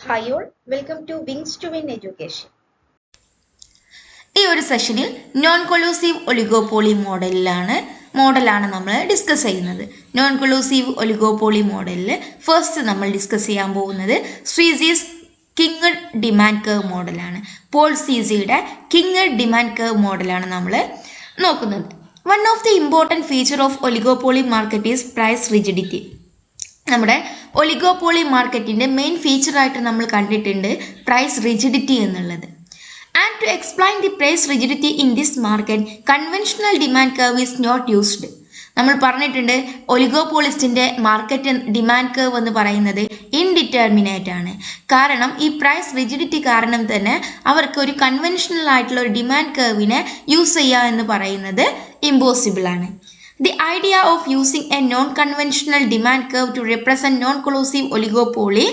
Hi all, welcome to Wings to Win Education. ഈ ഒരു സെഷനിൽ നോൺ കൊളൂസീവ് ഒലിഗോപോളി മോഡലാണ് നമ്മൾ ഡിസ്കസ് ചെയ്യുന്നത്. നോൺ കൊളൂസീവ് ഒലിഗോപോളി മോഡലിൽ ഫസ്റ്റ് നമ്മൾ ഡിസ്കസ് ചെയ്യാൻ പോകുന്നത് സ്വീസീസ് കിങ്ങഡ് ഡിമാൻഡ് കർവ് മോഡലാണ്. പോൾ സ്വീസിയുടെ കിങ്ങഡ് ഡിമാൻഡ് കർവ് മോഡലാണ് നമ്മൾ നോക്കുന്നത്. One of the important feature of oligopoly market is price rigidity. നമ്മുടെ ഒലിഗോപോളി മാർക്കറ്റിൻ്റെ മെയിൻ ഫീച്ചറായിട്ട് നമ്മൾ കണ്ടിട്ടുണ്ട് പ്രൈസ് റിജിഡിറ്റി എന്നുള്ളത്. And to explain the price rigidity in this market, conventional demand curve is not used. നമ്മൾ പറഞ്ഞിട്ടുണ്ട് ഒലിഗോപോളിസ്റ്റിൻ്റെ മാർക്കറ്റ് ഡിമാൻഡ് കർവ് എന്ന് പറയുന്നത് ഇൻഡിറ്റർമിനേറ്റ് ആണ്. കാരണം ഈ പ്രൈസ് റിജിഡിറ്റി കാരണം തന്നെ അവർക്ക് ഒരു കൺവെൻഷണൽ ആയിട്ടുള്ള ഒരു ഡിമാൻഡ് കർവിനെ യൂസ് ചെയ്യുക എന്ന് പറയുന്നത് ഇമ്പോസിബിൾ ആണ്. The idea of using a non-conventional demand curve to represent non-collusive oligopoly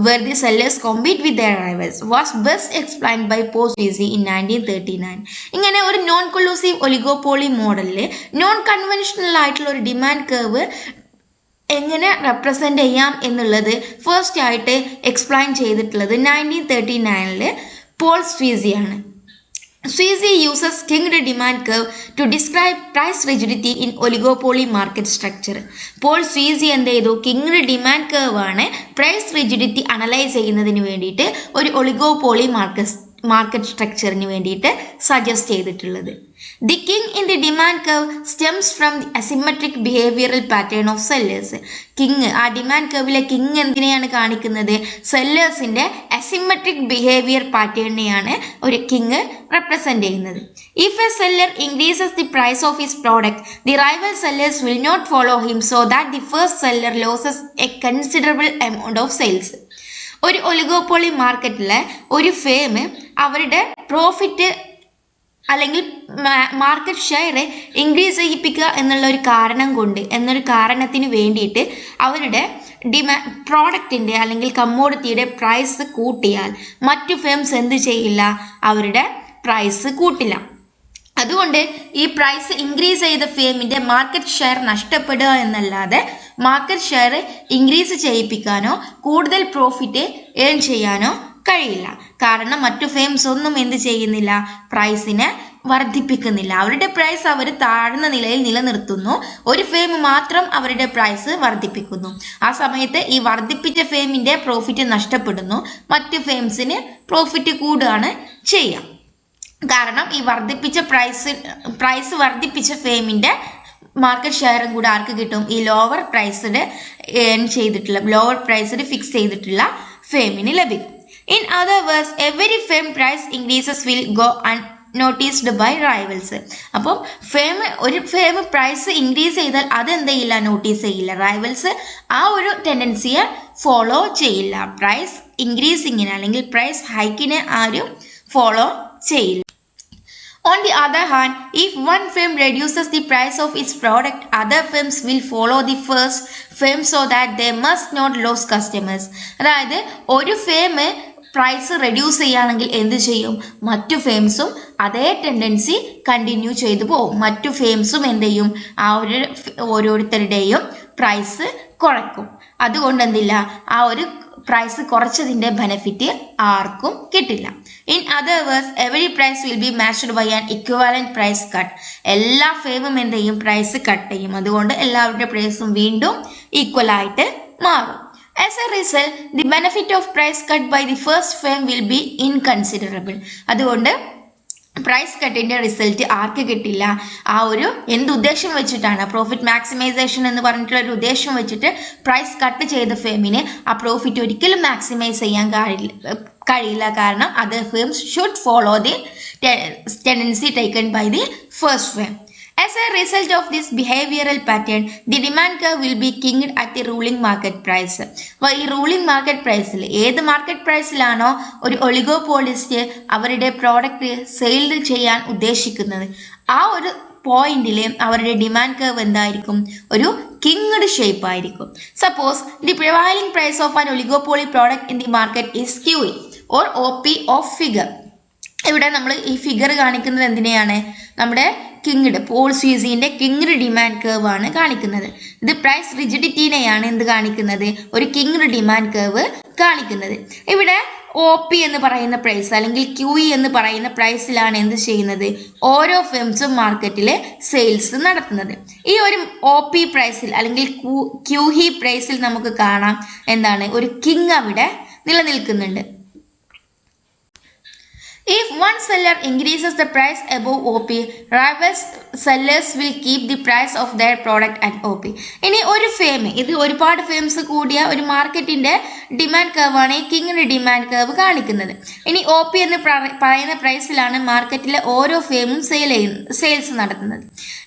where the sellers compete with their rivals was best explained by Paul Swissey in 1939. ഇങ്ങനെ ഒരു നോൺ കൊളൂസീവ് ഒലിഗോപോളി മോഡലിൽ non conventional ആയിട്ടുള്ള ഒരു demand curve എങ്ങനെ represent ചെയ്യാം എന്നുള്ളത് first ആയിട്ട് explain ചെയ്തിട്ടുള്ളത് 1939 Paul സ്വീസിയാണ്. Swissey uses kinged demand curve to describe price rigidity in oligopoly market structure. Paul Sweezy എന്ത് ചെയ്തു? കിങ്ഡ് ഡിമാൻഡ് കർവ് ആണ് പ്രൈസ് റിജിഡിറ്റി അനലൈസ് ചെയ്യുന്നതിന് വേണ്ടിയിട്ട് ഒരു ഒലിഗോപോളി മാർക്കറ്റ് സ്ട്രക്ചറിന് വേണ്ടിയിട്ട് സജസ്റ്റ് ചെയ്തിട്ടുള്ളത്. The king in the demand curve stems from the asymmetric behavioral pattern of sellers. Kink, ആ demand കർവിലെ കിങ് എന്തിനെയാണ് കാണിക്കുന്നത്? സെല്ലേഴ്സിൻ്റെ അസിമെട്രിക് ബിഹേവിയർ പാറ്റേണിനെയാണ് ഒരു കിങ് റെപ്രസെൻ്റ് ചെയ്യുന്നത്. If a seller increases the price of his product, the rival sellers will not follow him so that the first seller loses a considerable amount of sales. ഒരു oligopoly മാർക്കറ്റിലെ ഒരു firm അവരുടെ profit അല്ലെങ്കിൽ market share increase ചെയ്യിപ്പിക്കുക എന്നൊരു കാരണത്തിന് വേണ്ടിയിട്ട് അവരുടെ പ്രോഡക്റ്റിൻ്റെ അല്ലെങ്കിൽ കമ്മോഡിറ്റിയുടെ പ്രൈസ് കൂട്ടിയാൽ മറ്റു ഫേംസ് എന്ത് ചെയ്യില്ല? അവരുടെ പ്രൈസ് കൂട്ടില്ല. അതുകൊണ്ട് ഈ പ്രൈസ് ഇൻക്രീസ് ചെയ്ത ഫേമിൻ്റെ മാർക്കറ്റ് ഷെയർ നഷ്ടപ്പെടുക എന്നല്ലാതെ മാർക്കറ്റ് ഷെയർ ഇൻക്രീസ് ചെയ്യിപ്പിക്കാനോ കൂടുതൽ പ്രോഫിറ്റ് ഏൺ ചെയ്യാനോ കഴിയില്ല. കാരണം മറ്റു ഫേംസ് ഒന്നും എന്ത് ചെയ്യുന്നില്ല? പ്രൈസിനെ വർദ്ധിപ്പിക്കുന്നില്ല. അവരുടെ പ്രൈസ് അവർ താഴ്ന്ന നിലയിൽ നിലനിർത്തുന്നു. ഒരു ഫേം മാത്രം അവരുടെ പ്രൈസ് വർദ്ധിപ്പിക്കുന്നു. ആ സമയത്ത് ഈ വർദ്ധിപ്പിച്ച ഫേമിൻ്റെ പ്രോഫിറ്റ് നഷ്ടപ്പെടുന്നു, മറ്റു ഫേംസിന് പ്രോഫിറ്റ് കൂടുകയാണ് ചെയ്യുക. കാരണം ഈ പ്രൈസ് വർദ്ധിപ്പിച്ച ഫേമിൻ്റെ മാർക്കറ്റ് ഷെയറും കൂടെ ആർക്ക് കിട്ടും? ഈ ലോവർ പ്രൈസിൽ ഫിക്സ് ചെയ്തിട്ടുള്ള ഫേമിന് ലഭിക്കും. In other words, every firm price increases will go unnoticed by rivals. അപ്പം ഒരു ഫേം പ്രൈസ് ഇൻക്രീസ് ചെയ്താൽ അതെന്ത് ചെയ്യില്ല? നോട്ടീസ് ചെയ്യില്ല. റൈവൽസ് ആ ഒരു ടെൻഡൻസിയെ ഫോളോ ചെയ്യില്ല. പ്രൈസ് ഇൻക്രീസിങ്ങിന് അല്ലെങ്കിൽ പ്രൈസ് ഹൈക്കിനെ ആരും ഫോളോ ചെയ്യില്ല. On the other hand, if one firm reduces the price of its product, other firms will follow the first firm so that they must not lose customers. അതായത് ഒരു firm price reduce ചെയ്യുകയാണെങ്കിൽ എന്ത് ചെയ്യും? മറ്റു ഫേംസും അതേ tendency continue ചെയ്തു പോകും. മറ്റു ഫേംസും എന്ത് ചെയ്യും? ആ ഒരു ഓരോരുത്തരുടെയും പ്രൈസ് കുറയ്ക്കും. അതുകൊണ്ട് എന്തില്ല? ആ ഒരു പ്രൈസ് കുറച്ചതിൻ്റെ ബെനിഫിറ്റ് ആർക്കും കിട്ടില്ല. In other words, every price will be matched by an equivalent price cut. എല്ലാ ഫേമും എന്ത് ചെയ്യും? പ്രൈസ് കട്ട് ചെയ്യും. അതുകൊണ്ട് എല്ലാവരുടെ പ്രൈസും വീണ്ടും ഈക്വൽ ആയിട്ട് മാറും. As a result, the benefit of price cut by the first firm will be inconsiderable. അതുകൊണ്ട് പ്രൈസ് കട്ടിൻ്റെ റിസൾട്ട് ആർക്ക് കിട്ടില്ല? ആ ഒരു ഉദ്ദേശം വെച്ചിട്ടാണ് പ്രോഫിറ്റ് മാക്സിമൈസേഷൻ എന്ന് പറഞ്ഞിട്ടുള്ള ഒരു ഉദ്ദേശം വെച്ചിട്ട് പ്രൈസ് കട്ട് ചെയ്ത ഫേമിന് ആ പ്രോഫിറ്റ് ഒരിക്കലും മാക്സിമൈസ് ചെയ്യാൻ കഴിയില്ല. കാരണം other firms should follow the tendency taken by the first firm. As a result of this behavioral pattern, the demand curve will be kinged at the ruling market price. അപ്പോൾ ഈ ruling market പ്രൈസിൽ ഏത് market പ്രൈസിലാണോ ഒരു ഒലിഗോപോളിസ്റ്റ് അവരുടെ product sale ചെയ്യാൻ ഉദ്ദേശിക്കുന്നത് ആ ഒരു പോയിന്റിൽ അവരുടെ ഡിമാൻഡ് കർവ് എന്തായിരിക്കും? ഒരു കിങ്ഡ് ഷേപ്പ് ആയിരിക്കും. Suppose the prevailing price of an oligopoly product in the market is QE or OP of figure. ഇവിടെ നമ്മൾ ഈ ഫിഗർ കാണിക്കുന്നത് എന്തിനെയാണ്? നമ്മുടെ കിങ്ഡ് പോൾ സ്വീസിന്റെ കിങ്ഡ് ഡിമാൻഡ് കർവ് ആണ് കാണിക്കുന്നത്. ഇത് പ്രൈസ് റിജിഡിറ്റിനെയാണ് എന്ത് കാണിക്കുന്നത്, ഒരു കിങ്ഡ് ഡിമാൻഡ് കർവ് കാണിക്കുന്നത്. ഇവിടെ OP എന്ന് പറയുന്ന പ്രൈസ് അല്ലെങ്കിൽ QE എന്ന് പറയുന്ന പ്രൈസിലാണ് എന്ത് ചെയ്യുന്നത്, ഓരോ ഫേംസും മാർക്കറ്റിൽ സെയിൽസ് നടത്തുന്നത്. ഈ ഒരു OP പ്രൈസിൽ അല്ലെങ്കിൽ QE പ്രൈസിൽ നമുക്ക് കാണാം എന്താണ്, ഒരു കിങ് അവിടെ നിലനിൽക്കുന്നുണ്ട്. If one seller increases the price above OP, rival sellers will keep the price of their product at OP. ഇനി ഒരു ഫേം, ഇത് ഒരുപാട് ഫേംസ് കൂടിയ ഒരു മാർക്കറ്റിന്റെ ഡിമാൻഡ് കർവ് ആണ് ഈ കിങ്ങിന്റെ ഡിമാൻഡ് കർവ് കാണിക്കുന്നത്. ഇനി OP എന്ന് പറയുന്ന പ്രൈസിലാണ് മാർക്കറ്റിലെ ഓരോ ഫേമും സെയിൽസ് നടത്തുന്നത്.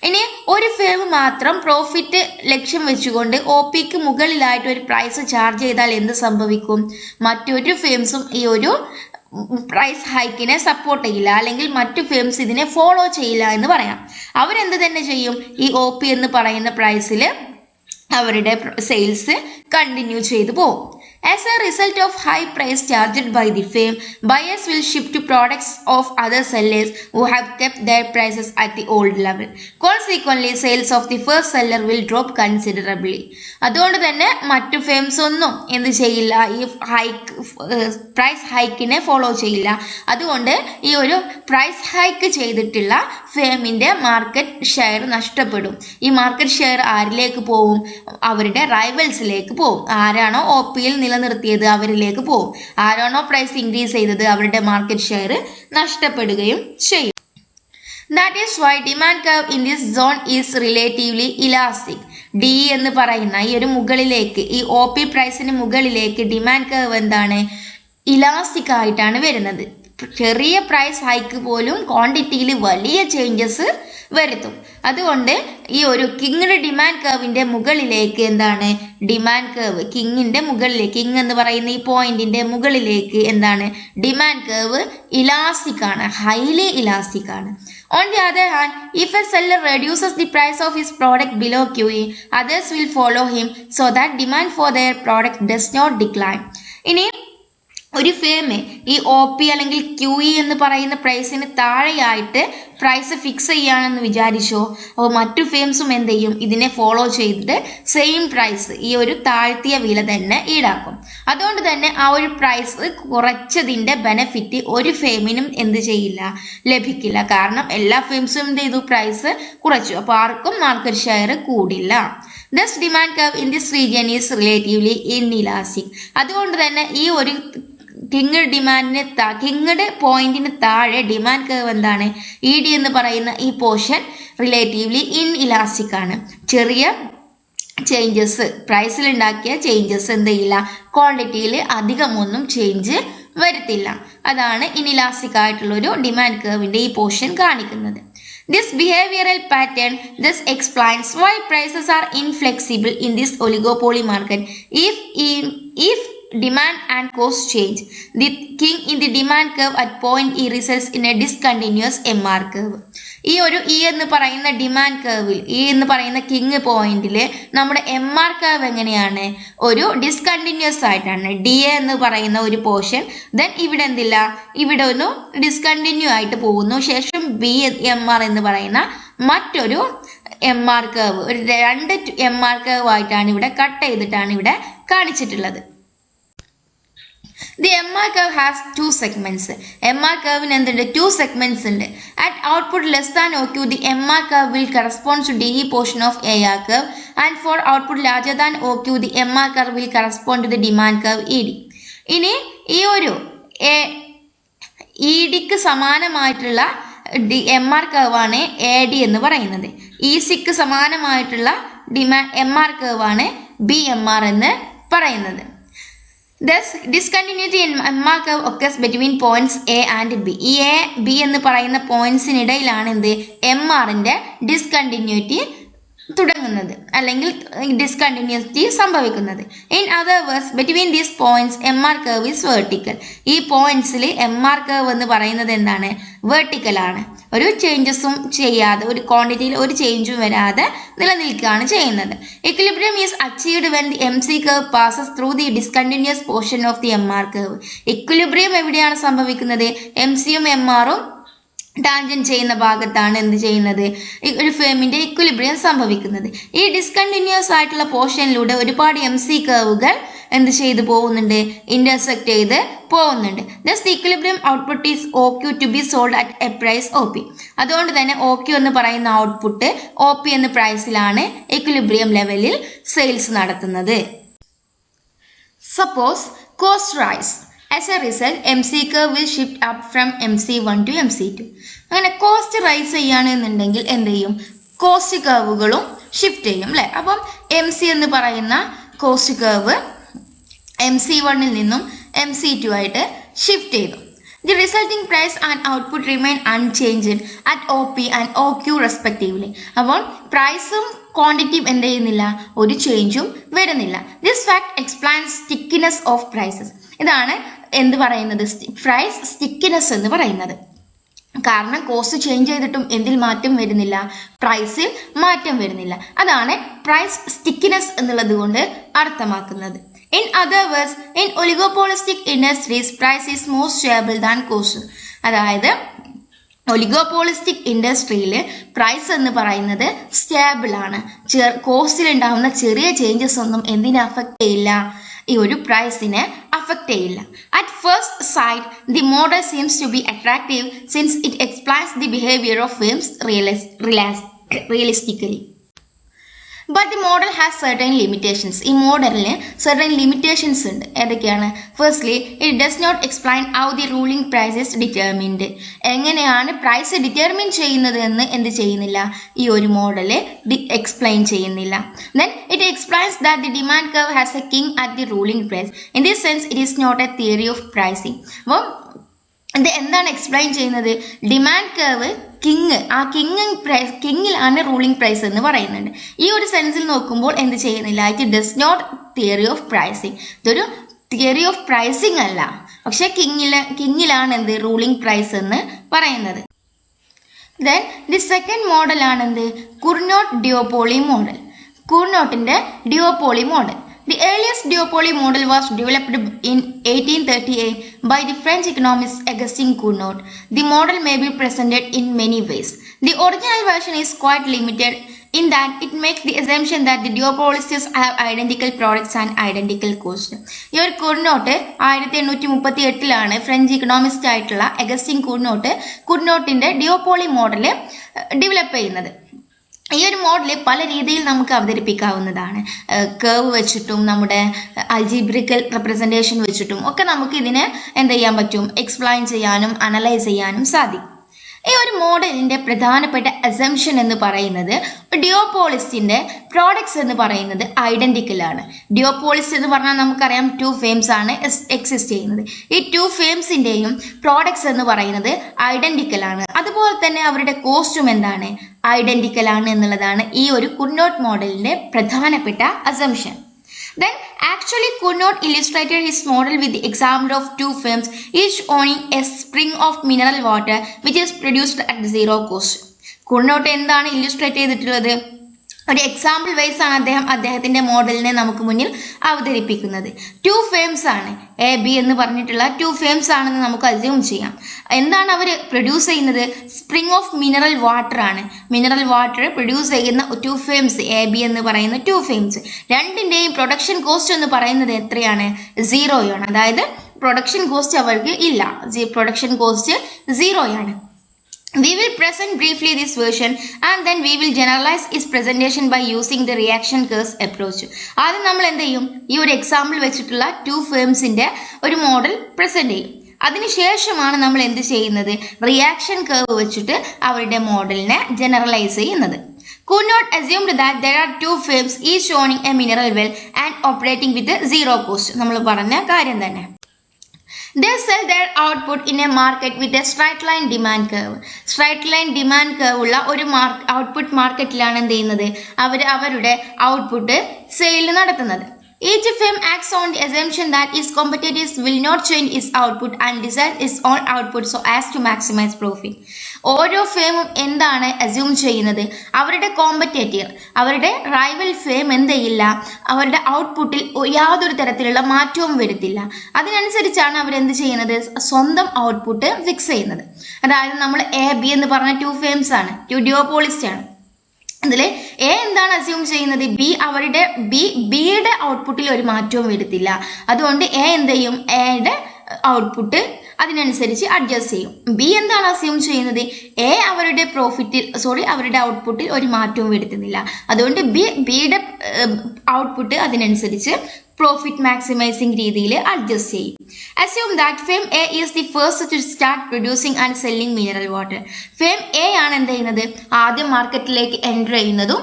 ഇനി ഒരു ഫേം മാത്രം പ്രോഫിറ്റ് ലക്ഷ്യം വെച്ചുകൊണ്ട് OPക്ക് മുകളിലായിട്ട് ഒരു പ്രൈസ് ചാർജ് ചെയ്താൽ എന്ത് സംഭവിക്കും, മറ്റൊരു ഫേംസും ഈ ഒരു പ്രൈസ് ഹൈക്കിനെ സപ്പോർട്ട് ചെയ്യില്ല, അല്ലെങ്കിൽ മറ്റു ഫേംസ് ഇതിനെ ഫോളോ ചെയ്യില്ല എന്ന് പറയാം. അവരെന്ത് തന്നെ ചെയ്യും, ഈ OP എന്ന് പറയുന്ന പ്രൈസിൽ അവരുടെ സെയിൽസ് കണ്ടിന്യൂ ചെയ്തു പോകും. As a result of high price charged by the firm, buyers will shift to products of other sellers who have kept their prices at the old level. Consequently, sales of the first seller will drop considerably. അതുകൊണ്ട് തന്നെ മറ്റു firms ഒന്നും എന്ത് ചെയ്യില്ല, ഈ price ഹൈക്കിനെ follow ചെയ്യില്ല. അതുകൊണ്ട് ഈ ഒരു പ്രൈസ് ഹൈക്ക് ചെയ്തിട്ടുള്ള ഫേമിന്റെ മാർക്കറ്റ് ഷെയർ നഷ്ടപ്പെടും. ഈ മാർക്കറ്റ് ഷെയർ ആരിലേക്ക് പോവും, അവരുടെ റൈവൽസിലേക്ക് പോവും. ആരാണോ OPയിൽ നിലനിർത്തിയത് അവരിലേക്ക് പോകും. ആരാണോ പ്രൈസ് ഇൻക്രീസ് ചെയ്തത് അവരുടെ മാർക്കറ്റ് ഷെയർ നഷ്ടപ്പെടുകയും ചെയ്യും. That is why demand curve in this zone is relatively elastic. D എന്ന് പറയുന്ന ഈ ഒരു മുകളിലേക്ക്, ഈ OP പ്രൈസിന് മുകളിലേക്ക് ഡിമാൻഡ് കർവ് എന്താണ്, ഇലാസ്റ്റിക് ആയിട്ടാണ് വരുന്നത്. ചെറിയ പ്രൈസ് ഹൈക്ക് പോലും ക്വാണ്ടിറ്റിയിൽ വലിയ ചേഞ്ചസ് വരുത്തും. അതുകൊണ്ട് ഈ ഒരു കിങ്ങിന്റെ ഡിമാൻഡ് കർവിന്റെ മുകളിലേക്ക് എന്താണ്, ഡിമാൻഡ് കർവ് കിങ്ങിന്റെ മുകളിലേക്ക്, കിങ് എന്ന് പറയുന്ന ഈ പോയിന്റിന്റെ മുകളിലേക്ക് എന്താണ്, ഡിമാൻഡ് കർവ് ഇലാസ്റ്റിക് ആണ്, ഹൈലി ഇലാസ്റ്റിക് ആണ്. On the other hand, if a seller reduces the price of his product below QE, others will follow him so that demand for their product does not decline. ഇനി ഒരു firm ഈ OP അല്ലെങ്കിൽ QE എന്ന് പറയുന്ന പ്രൈസിന് താഴെയായിട്ട് price fix ചെയ്യുകയാണെന്ന് വിചാരിച്ചോ, അപ്പോൾ മറ്റു ഫേംസും എന്ത് ചെയ്യും, ഇതിനെ ഫോളോ ചെയ്തിട്ട് സെയിം പ്രൈസ്, ഈ ഒരു താഴ്ത്തിയ വില തന്നെ ഈടാക്കും. അതുകൊണ്ട് തന്നെ ആ ഒരു പ്രൈസ് കുറച്ചതിൻ്റെ ബെനഫിറ്റ് ഒരു ഫേമിനും എന്ത് ചെയ്യില്ല, ലഭിക്കില്ല. കാരണം എല്ലാ ഫേംസും എന്ത് ചെയ്തു, പ്രൈസ് കുറച്ചു. അപ്പോൾ ആർക്കും മാർക്കറ്റ് ഷെയർ കൂടില്ല. Thus demand curve in this region is relatively inelastic. അതുകൊണ്ട് തന്നെ ഈ ഒരു കിങ്ങഡ് പോയിന്റിന് താഴെ ഡിമാൻഡ് കർവ് എന്താണ്, ED എന്ന് പറയുന്ന ഈ പോർഷൻ റിലേറ്റീവ്ലി ഇൻഇലാസ്റ്റിക് ആണ്. ചെറിയ ചേഞ്ചസ്, പ്രൈസിൽ ഉണ്ടാക്കിയ ചേഞ്ചസ് എന്ത് ചെയ്യില്ല, ക്വാണ്ടിറ്റിയിൽ അധികമൊന്നും ചേഞ്ച് വരുത്തില്ല. അതാണ് ഇൻഇലാസ്റ്റിക് ആയിട്ടുള്ളൊരു ഡിമാൻഡ് കർവിന്റെ ഈ പോർഷൻ കാണിക്കുന്നത്. This behavioral pattern thus explains why prices are inflexible in this oligopoly market. If demand and cost change, the king in the demand curve at point E results in a discontinuous MR curve. ഈ ഒരു E എന്ന് പറയുന്ന demand കർവിൽ, E എന്ന് പറയുന്ന king പോയിന്റിൽ നമ്മുടെ MR curve എങ്ങനെയാണ്, ഒരു ഡിസ്കണ്ടിന്യൂസ് ആയിട്ടാണ്. DA എന്ന് പറയുന്ന ഒരു പോർഷൻ, ദെൻ ഇവിടെ എന്തില്ല, ഇവിടെ ഒരു ഡിസ്കണ്ടിന്യൂ ആയിട്ട് പോകുന്നു. ശേഷം BMR എന്ന് പറയുന്ന മറ്റൊരു MR കർവ്, ഒരു 2 MR കർവ് ആയിട്ടാണ് ഇവിടെ കട്ട് ചെയ്തിട്ടാണ് ഇവിടെ കാണിച്ചിട്ടുള്ളത്. The MR curve has 2 segments. MR curve in എന്തുണ്ട്, 2 segments ഉണ്ട്. At output less than OQ, the MR curve will correspond to DE portion of AR curve, and for output larger than OQ, the MR curve will correspond to the demand curve ED. ഇനി ഈ ഒരു EDക്ക് സമാനമായിട്ടുള്ള MR curve ആണ് AD എന്ന് പറയുന്നത്. ECക്ക് സമാനമായിട്ടുള്ള MR curve ആണ് BMR എന്ന് പറയുന്നത്. Thus, discontinuity in MR curve occurs between points A and B. ഈ A, B എന്ന് പറയുന്ന പോയിന്റ്സിനിടയിലാണ് എന്ത്, MRന്റെ ഡിസ്കണ്ടിന്യൂറ്റി തുടങ്ങുന്നത് അല്ലെങ്കിൽ ഡിസ്കണ്ടിന്യൂറ്റി സംഭവിക്കുന്നത്. In other words, between these points MR curve is vertical. ഈ പോയിന്റ്സിൽ MR curve എന്ന് പറയുന്നത് എന്താണ്, വെർട്ടിക്കൽ ആണ്. ഒരു ചേഞ്ചസും ചെയ്യാതെ, ഒരു ക്വാണ്ടിറ്റിയിൽ ഒരു ചേഞ്ചും വരാതെ നിലനിൽക്കുകയാണ് ചെയ്യുന്നത്. Equilibrium is achieved when the MC curve passes through the discontinuous portion of the MR curve. Equilibrium എവിടെയാണ് സംഭവിക്കുന്നത്, MCയും MRും ടാൻജന്റ് ചെയ്യുന്ന ഭാഗത്താണ് എന്ത് ചെയ്യുന്നത്, ഒരു ഫേമിന്റെ ഇക്വിലിബ്രിയം സംഭവിക്കുന്നത്. ഈ ഡിസ്കണ്ടിന്യൂസ് ആയിട്ടുള്ള പോർഷനിലൂടെ ഒരുപാട് MC കർവുകൾ എന്ത് ചെയ്ത് പോകുന്നുണ്ട്, ഇന്റർസെക്ട് ചെയ്ത് പോകുന്നുണ്ട്. Thus the equilibrium output is OQ to be sold at a price OP. അതുകൊണ്ട് തന്നെ OQ എന്ന് പറയുന്ന ഔട്ട്പുട്ട് OP എന്ന പ്രൈസിലാണ് ഇക്വിലിബ്രിയം ലെവലിൽ സെയിൽസ് നടത്തുന്നത്. Suppose cost rise. As a result, MC curve will shift up from MC1 to MC2. അങ്ങനെ cost rice ചെയ്യുകയാണെന്നുണ്ടെങ്കിൽ എന്ത് ചെയ്യും, കോസ്റ്റ് കർവുകളും ഷിഫ്റ്റ് ചെയ്യും അല്ലേ. അപ്പം MC എന്ന് പറയുന്ന കോസ്റ്റ് കർവ് MC1 നിന്നും MC2 ആയിട്ട് ഷിഫ്റ്റ് ചെയ്തു. The resulting price and output remain unchanged at OP and OQ respectively. അപ്പോൾ പ്രൈസും ക്വാണ്ടിറ്റിയും എന്ത് ചെയ്യുന്നില്ല, ഒരു ചേഞ്ചും വരുന്നില്ല. This fact explains stickiness of prices. ഇതാണ് എന്ത് പറയുന്നത്, പ്രൈസ് സ്റ്റിക്കിനെസ് എന്ന് പറയുന്നത്. കാരണം കോസ്റ്റ് ചേഞ്ച് ചെയ്തിട്ടും എന്തിൽ മാറ്റം വരുന്നില്ല, പ്രൈസിൽ മാറ്റം വരുന്നില്ല. അതാണ് പ്രൈസ് സ്റ്റിക്കിനെസ് എന്നുള്ളത് കൊണ്ട് അർത്ഥമാക്കുന്നത്. In other words, in oligopolistic industries, price is more stable than cost. അതായത് ഒലിഗോപോളിസ്റ്റിക് ഇൻഡസ്ട്രിയിൽ പ്രൈസ് എന്ന് പറയുന്നത് സ്റ്റേബിൾ ആണ്. കോസ്റ്റിൽ ഉണ്ടാകുന്ന ചെറിയ ചേഞ്ചസ് ഒന്നും എന്തിനെ അഫക്റ്റ് ചെയ്യില്ല, ഈ ഒരു പ്രൈസിനെ അഫക്റ്റ് ചെയ്യില്ല. At first sight the model seems to be attractive since it explains the behaviour of firms realistically. But the model has certain limitations. ഈ മോഡലിന് സർട്ടൻ ലിമിറ്റേഷൻസ് ഉണ്ട്. ഏതൊക്കെയാണ്? Firstly, it does not explain how the ruling price is determined. എങ്ങനെയാണ് price determine ചെയ്യുന്നത് എന്ന് എന്ത് ചെയ്യുന്നില്ല, ഈ ഒരു മോഡല് എക്സ്പ്ലെയിൻ ചെയ്യുന്നില്ല. Then it explains that the demand curve has a kink at the ruling price. In this sense it is not a theory of pricing. അപ്പം ഇത് എന്താണ് എക്സ്പ്ലെയിൻ ചെയ്യുന്നത്, ഡിമാൻഡ് കർവ് കിങ്, ആ കിങ്ങിലാണ് റൂളിംഗ് പ്രൈസ് എന്ന് പറയുന്നുണ്ട്. ഈ ഒരു സെൻസിൽ നോക്കുമ്പോൾ എന്ത് ചെയ്യുന്നില്ല, it does not theory of pricing. ഇതൊരു തിയറി ഓഫ് പ്രൈസിങ് അല്ല, പക്ഷെ കിങ്ങിലാണ് എന്ത് റൂളിംഗ് പ്രൈസ് എന്ന് പറയുന്നത്. ദെൻ ദി സെക്കൻഡ് മോഡൽ ആണ് എന്ത്, കുർനോട്ട് ഡ്യുവോപോളി മോഡൽ. കുർനോട്ടിന്റെ duopoly model. The earliest duopoly model was developed in 1838 by the French economist Augustin Cournot. The model may be presented in many ways. The original version is quite limited in that it makes the assumption that the duopolists have identical products and identical cost. ഈ ഒരു കുർനോട്ട് 1838 French Economist ആയിട്ടുള്ള Augustine കുർനോട്ടിന്റെ ഡ്യുവോപോളി model develop ചെയ്യുന്നത്. ഈ ഒരു model പല രീതിയിൽ നമുക്ക് അവതരിപ്പിക്കാവുന്നതാണ്. Curve വെച്ചിട്ടും നമ്മുടെ അൽജിബ്രിക്കൽ റെപ്രസെൻറ്റേഷൻ വെച്ചിട്ടും ഒക്കെ നമുക്ക് ഇതിനെ എന്ത് ചെയ്യാൻ പറ്റും, എക്സ്പ്ലെയിൻ ചെയ്യാനും അനലൈസ് ചെയ്യാനും സാധിക്കും. ഈ ഒരു മോഡലിന്റെ പ്രധാനപ്പെട്ട അസംഷൻ എന്ന് പറയുന്നത് ഡ്യുവോപോളിസ്റ്റിന്റെ പ്രോഡക്ട്സ് എന്ന് പറയുന്നത് ഐഡന്റിക്കൽ ആണ്. ഡ്യുവോപോളിസ്റ്റ് എന്ന് പറഞ്ഞാൽ നമുക്കറിയാം 2 ഫേംസ് ആണ് എക്സിസ്റ്റ് ചെയ്യുന്നത്. ഈ 2 ഫേംസിന്റെയും പ്രോഡക്ട്സ് എന്ന് പറയുന്നത് ഐഡന്റിക്കൽ ആണ്. അതുപോലെ തന്നെ അവരുടെ കോസ്റ്റും എന്താണ്, ഐഡന്റിക്കൽ ആണ് എന്നുള്ളതാണ് ഈ ഒരു കുർനോട്ട് മോഡലിന്റെ പ്രധാനപ്പെട്ട assumption. Then actually Cournot illustrated his model with the example of 2 firms each owning a spring of mineral water which is produced at zero cost. Cournot എന്താണ് ഇല്ലുസ്ട്രേറ്റ് ചെയ്തിട്ടുള്ളത്, ഒരു എക്സാമ്പിൾ വൈസ് ആണ് അദ്ദേഹത്തിന്റെ മോഡലിനെ നമുക്ക് മുന്നിൽ അവതരിപ്പിക്കുന്നത്. 2 ഫേംസ് ആണ്, AB എന്ന് പറഞ്ഞിട്ടുള്ള 2 ഫേംസ് ആണെന്ന് നമുക്ക് അസ്യൂം ചെയ്യാം. എന്താണ് അവർ പ്രൊഡ്യൂസ് ചെയ്യുന്നത്, സ്പ്രിംഗ് ഓഫ് മിനറൽ വാട്ടർ ആണ്. മിനറൽ വാട്ടർ പ്രൊഡ്യൂസ് ചെയ്യുന്ന 2 ഫേംസ്, AB എന്ന് പറയുന്ന 2 ഫേംസ്. രണ്ടിന്റെയും പ്രൊഡക്ഷൻ കോസ്റ്റ് എന്ന് പറയുന്നത് എത്രയാണ്, 0 ആണ്. അതായത് പ്രൊഡക്ഷൻ കോസ്റ്റ് അവർക്ക് ഇല്ല, പ്രൊഡക്ഷൻ കോസ്റ്റ് 0 ആണ്. We will present briefly this version and then we will generalize its presentation by using the reaction curves approach. ആദ്യം നമ്മൾ എന്ത് ചെയ്യും, ഈ ഒരു എക്സാമ്പിൾ വെച്ചിട്ടുള്ള 2 ഫേംസിന്റെ ഒരു മോഡൽ പ്രസന്റ് ചെയ്യും. അതിനുശേഷമാണ് നമ്മൾ എന്ത് ചെയ്യുന്നത്, റിയാക്ഷൻ കർവ് വെച്ചിട്ട് അവരുടെ മോഡലിനെ ജനറലൈസ് ചെയ്യുന്നത്. Cournot assumed that there are 2 firms each owning a mineral well and operating with a zero cost. നമ്മൾ പറഞ്ഞ കാര്യം തന്നെ. They sell their output in a market with a straight line demand curve. Straight line demand curve ഉള്ള ഒരു output മാർക്കറ്റിലാണ് എന്ത് ചെയ്യുന്നത്, അവരുടെ output sale നടത്തുന്നത്. Each firm acts on the assumption that its competitors will not change its output and design its own output so as to maximize profit. ഓരോ ഫേമും എന്താണ് assume ചെയ്യുന്നത്, അവരുടെ കോമ്പറ്റേറ്റർ, അവരുടെ റൈവൽ ഫേം എന്ത് ചെയ്യില്ല, അവരുടെ ഔട്ട്പുട്ടിൽ യാതൊരു തരത്തിലുള്ള മാറ്റവും വരുത്തില്ല. അതിനനുസരിച്ചാണ് അവരെന്ത് ചെയ്യുന്നത്, സ്വന്തം ഔട്ട്പുട്ട് ഫിക്സ് ചെയ്യുന്നത്. അതായത് നമ്മൾ എ ബി എന്ന് പറഞ്ഞ 2 ഫേംസ് ആണ്, 2 ഡ്യുവോപോളിസ്റ്റ് ആണ്. അതിൽ എ എന്താണ് അസ്യൂം ചെയ്യുന്നത്, ബിയുടെ ഔട്ട്പുട്ടിൽ ഒരു മാറ്റവും വരുത്തില്ല. അതുകൊണ്ട് എ എന്ത് ചെയ്യും, എയുടെ ഔട്ട്പുട്ട് അതിനനുസരിച്ച് അഡ്ജസ്റ്റ് ചെയ്യും. ബി എന്താണ് അസ്യൂം ചെയ്യുന്നത്, അവരുടെ ഔട്ട്പുട്ടിൽ ഒരു മാറ്റവും വരുത്തുന്നില്ല. അതുകൊണ്ട് ബിയുടെ ഔട്ട്പുട്ട് അതിനനുസരിച്ച് പ്രോഫിറ്റ് മാക്സിമൈസിങ് രീതിയിൽ അഡ്ജസ്റ്റ് ചെയ്യും. Assume that firm A is the first to start producing and selling mineral water. Firm A ആണ് എന്ത് ചെയ്യുന്നത്, ആദ്യം മാർക്കറ്റിലേക്ക് എൻ്റർ ചെയ്യുന്നതും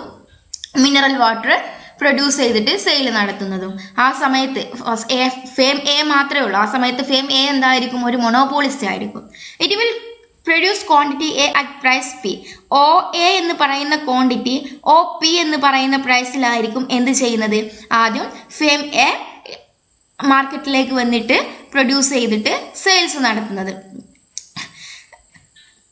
മിനറൽ വാട്ടർ പ്രൊഡ്യൂസ് ചെയ്തിട്ട് സെയിൽ നടത്തുന്നതും. ആ സമയത്ത് ഫേം എ മാത്രമേ ഉള്ളൂ. ആ സമയത്ത് ഫേം എ എന്തായിരിക്കും, ഒരു മൊണോപോളിസ്റ്റ് ആയിരിക്കും. It will produce quantity A at price P. O A എന്ന് പറയുന്ന ക്വാണ്ടിറ്റി ഒ പി എന്ന് പറയുന്ന പ്രൈസിലായിരിക്കും എന്ത് ചെയ്യുന്നത്, ആദ്യം ഫേം എ മാർക്കറ്റിലേക്ക് വന്നിട്ട് പ്രൊഡ്യൂസ് ചെയ്തിട്ട് സെയിൽസ് നടത്തുന്നത്.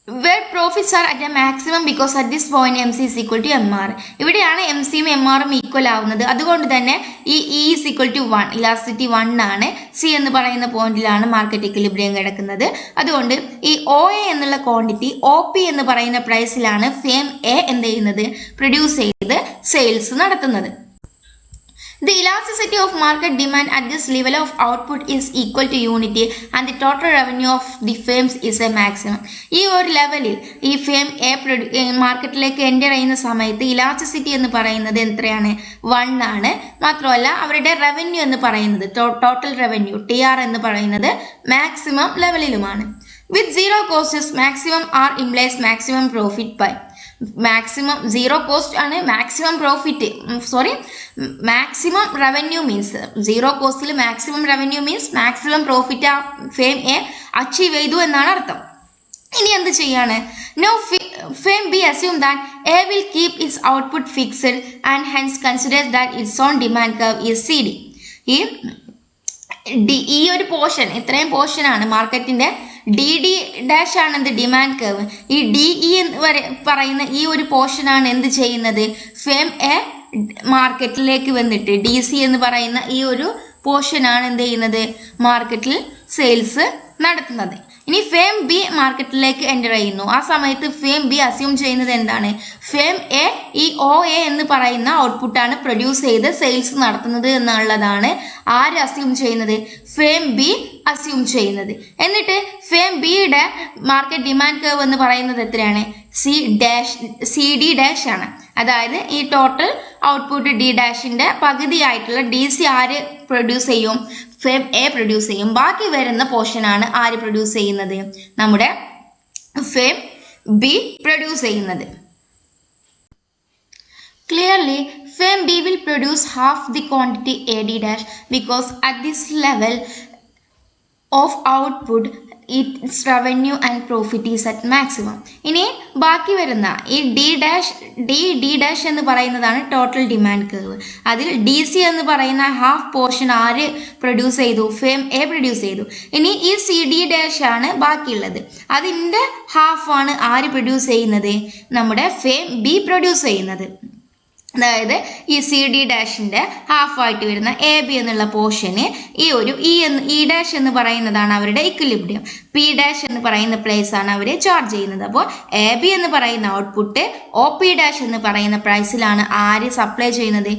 where profits are at a maximum because at this point MC is equal to MR. ഇവിടെയാണ് എം സിയും എം ആറും ഈക്വൽ ആവുന്നത്. അതുകൊണ്ട് തന്നെ ഈ E is equal to 1, elasticity 1 ആണ്. സി എന്ന് പറയുന്ന പോയിന്റിലാണ് മാർക്കറ്റ് ഇക്വിലിബ്രിയം കിടക്കുന്നത്. അതുകൊണ്ട് ഈ ഒ എ എന്നുള്ള ക്വാണ്ടിറ്റി ഒ പി എന്ന് പറയുന്ന പ്രൈസിലാണ് ഫേം എ എന്ത് ചെയ്യുന്നത്, പ്രൊഡ്യൂസ് ചെയ്ത് സെയിൽസ് നടത്തുന്നത്. The elasticity of market demand at this level of output is equal to unity and the total revenue of the firms is a maximum. ഈ ഒരു ലെവലിൽ ഈ ഫേം എ മാർക്കറ്റിലേക്ക് എൻ്റർ ചെയ്യുന്ന സമയത്ത് ഇലാസ്റ്റിസിറ്റി എന്ന് പറയുന്നത് എത്രയാണ്, 1 ആണ്. മാത്രമല്ല അവരുടെ റവന്യൂ എന്ന് പറയുന്നത്, ടോട്ടൽ റവന്യൂ TR എന്ന് പറയുന്നത് maximum ലെവലിലുമാണ്. With zero costs maximum R implies maximum profit by maximum zero cost ആണ് maximum profit, maximum revenue means zero costil maximum revenue means maximum profit ആ ഫേം എ അച്ചീവ് ചെയ്തു എന്നാണ് അർത്ഥം. ഇനി എന്ത് ചെയ്യാണ്, no firm B assume that A will keep its output fixed and hence considers that its own demand curve is CD. ഈ ഒരു portion, ഇത്രയും പോർഷനാണ് മാർക്കറ്റിന്റെ DD ഡാഷ് ആണ് എന്ത്, ഡിമാൻഡ് കർവ്. ഈ DE എന്ന് പറയുന്ന ഈ ഒരു പോർഷനാണ് എന്ത് ചെയ്യുന്നത്, ഫേം എ മാർക്കറ്റിലേക്ക് വന്നിട്ട് DC എന്ന് പറയുന്ന ഈ ഒരു പോർഷനാണ് എന്ത് ചെയ്യുന്നത്, മാർക്കറ്റിൽ സെയിൽസ് നടത്തുന്നത്. ഇനി ഫേം ബി മാർക്കറ്റിലേക്ക് എൻ്റർ ചെയ്യുന്നു. ആ സമയത്ത് ഫേം ബി അസ്യൂം ചെയ്യുന്നത് എന്താണ്, ഫേം എ ഈ ഒ എ എന്ന് പറയുന്ന ഔട്ട്പുട്ടാണ് പ്രൊഡ്യൂസ് ചെയ്ത് സെയിൽസ് നടത്തുന്നത് എന്നുള്ളതാണ് ആര് അസ്യൂം ചെയ്യുന്നത്, ഫേം ബി അസ്യൂം ചെയ്യുന്നത്. എന്നിട്ട് ഫേം ബിയുടെ മാർക്കറ്റ് ഡിമാൻഡ് കർവ് എന്ന് പറയുന്നത് എത്രയാണ്, CD ഡാഷ് ആണ്. അതായത് ഈ ടോട്ടൽ ഔട്ട്പുട്ട് D ഡാഷിന്റെ പകുതിയായിട്ടുള്ള DC ആര് പ്രൊഡ്യൂസ് ചെയ്യും, ഫേം എ പ്രൊഡ്യൂസ് ചെയ്യും. ബാക്കി വരുന്ന പോർഷനാണ് ആര് പ്രൊഡ്യൂസ് ചെയ്യുന്നത്, നമ്മുടെ ഫേം ബി പ്രൊഡ്യൂസ് ചെയ്യുന്നത്. Clearly, firm B will produce half the quantity AD dash because at this level of output its revenue and profit is at maximum. ഇനി ബാക്കി വരുന്ന ഈ D dash എന്ന് പറയുന്നതാണ് ടോട്ടൽ ഡിമാൻഡ് കർവ്. അതിൽ DC എന്ന് പറയുന്ന ഹാഫ് പോർഷൻ ആര് പ്രൊഡ്യൂസ് ചെയ്തു, ഫേം എ പ്രൊഡ്യൂസ് ചെയ്തു. ഇനി ഈ CD ഡാഷ് ആണ് ബാക്കിയുള്ളത്. അതിൻ്റെ ഹാഫ് ആണ് ആര് പ്രൊഡ്യൂസ് ചെയ്യുന്നത്, നമ്മുടെ ഫേം ബി പ്രൊഡ്യൂസ് ചെയ്യുന്നത്. അതായത് ഈ CD ഡാഷിൻ്റെ ഹാഫായിട്ട് വരുന്ന AB എന്നുള്ള പോർഷന് ഈ ഒരു ഇ ഡാഷ് എന്ന് പറയുന്നതാണ് അവരുടെ ഇക്വിലിബ്രിയം. P ഡാഷ് എന്ന് പറയുന്ന പ്ലേസ് ആണ് അവർ ചാർജ് ചെയ്യുന്നത്. അപ്പോൾ AB എന്ന് പറയുന്ന ഔട്ട്പുട്ട് OP ഡാഷ് എന്ന് പറയുന്ന പ്രൈസിലാണ് ആര് സപ്ലൈ ചെയ്യുന്നത്,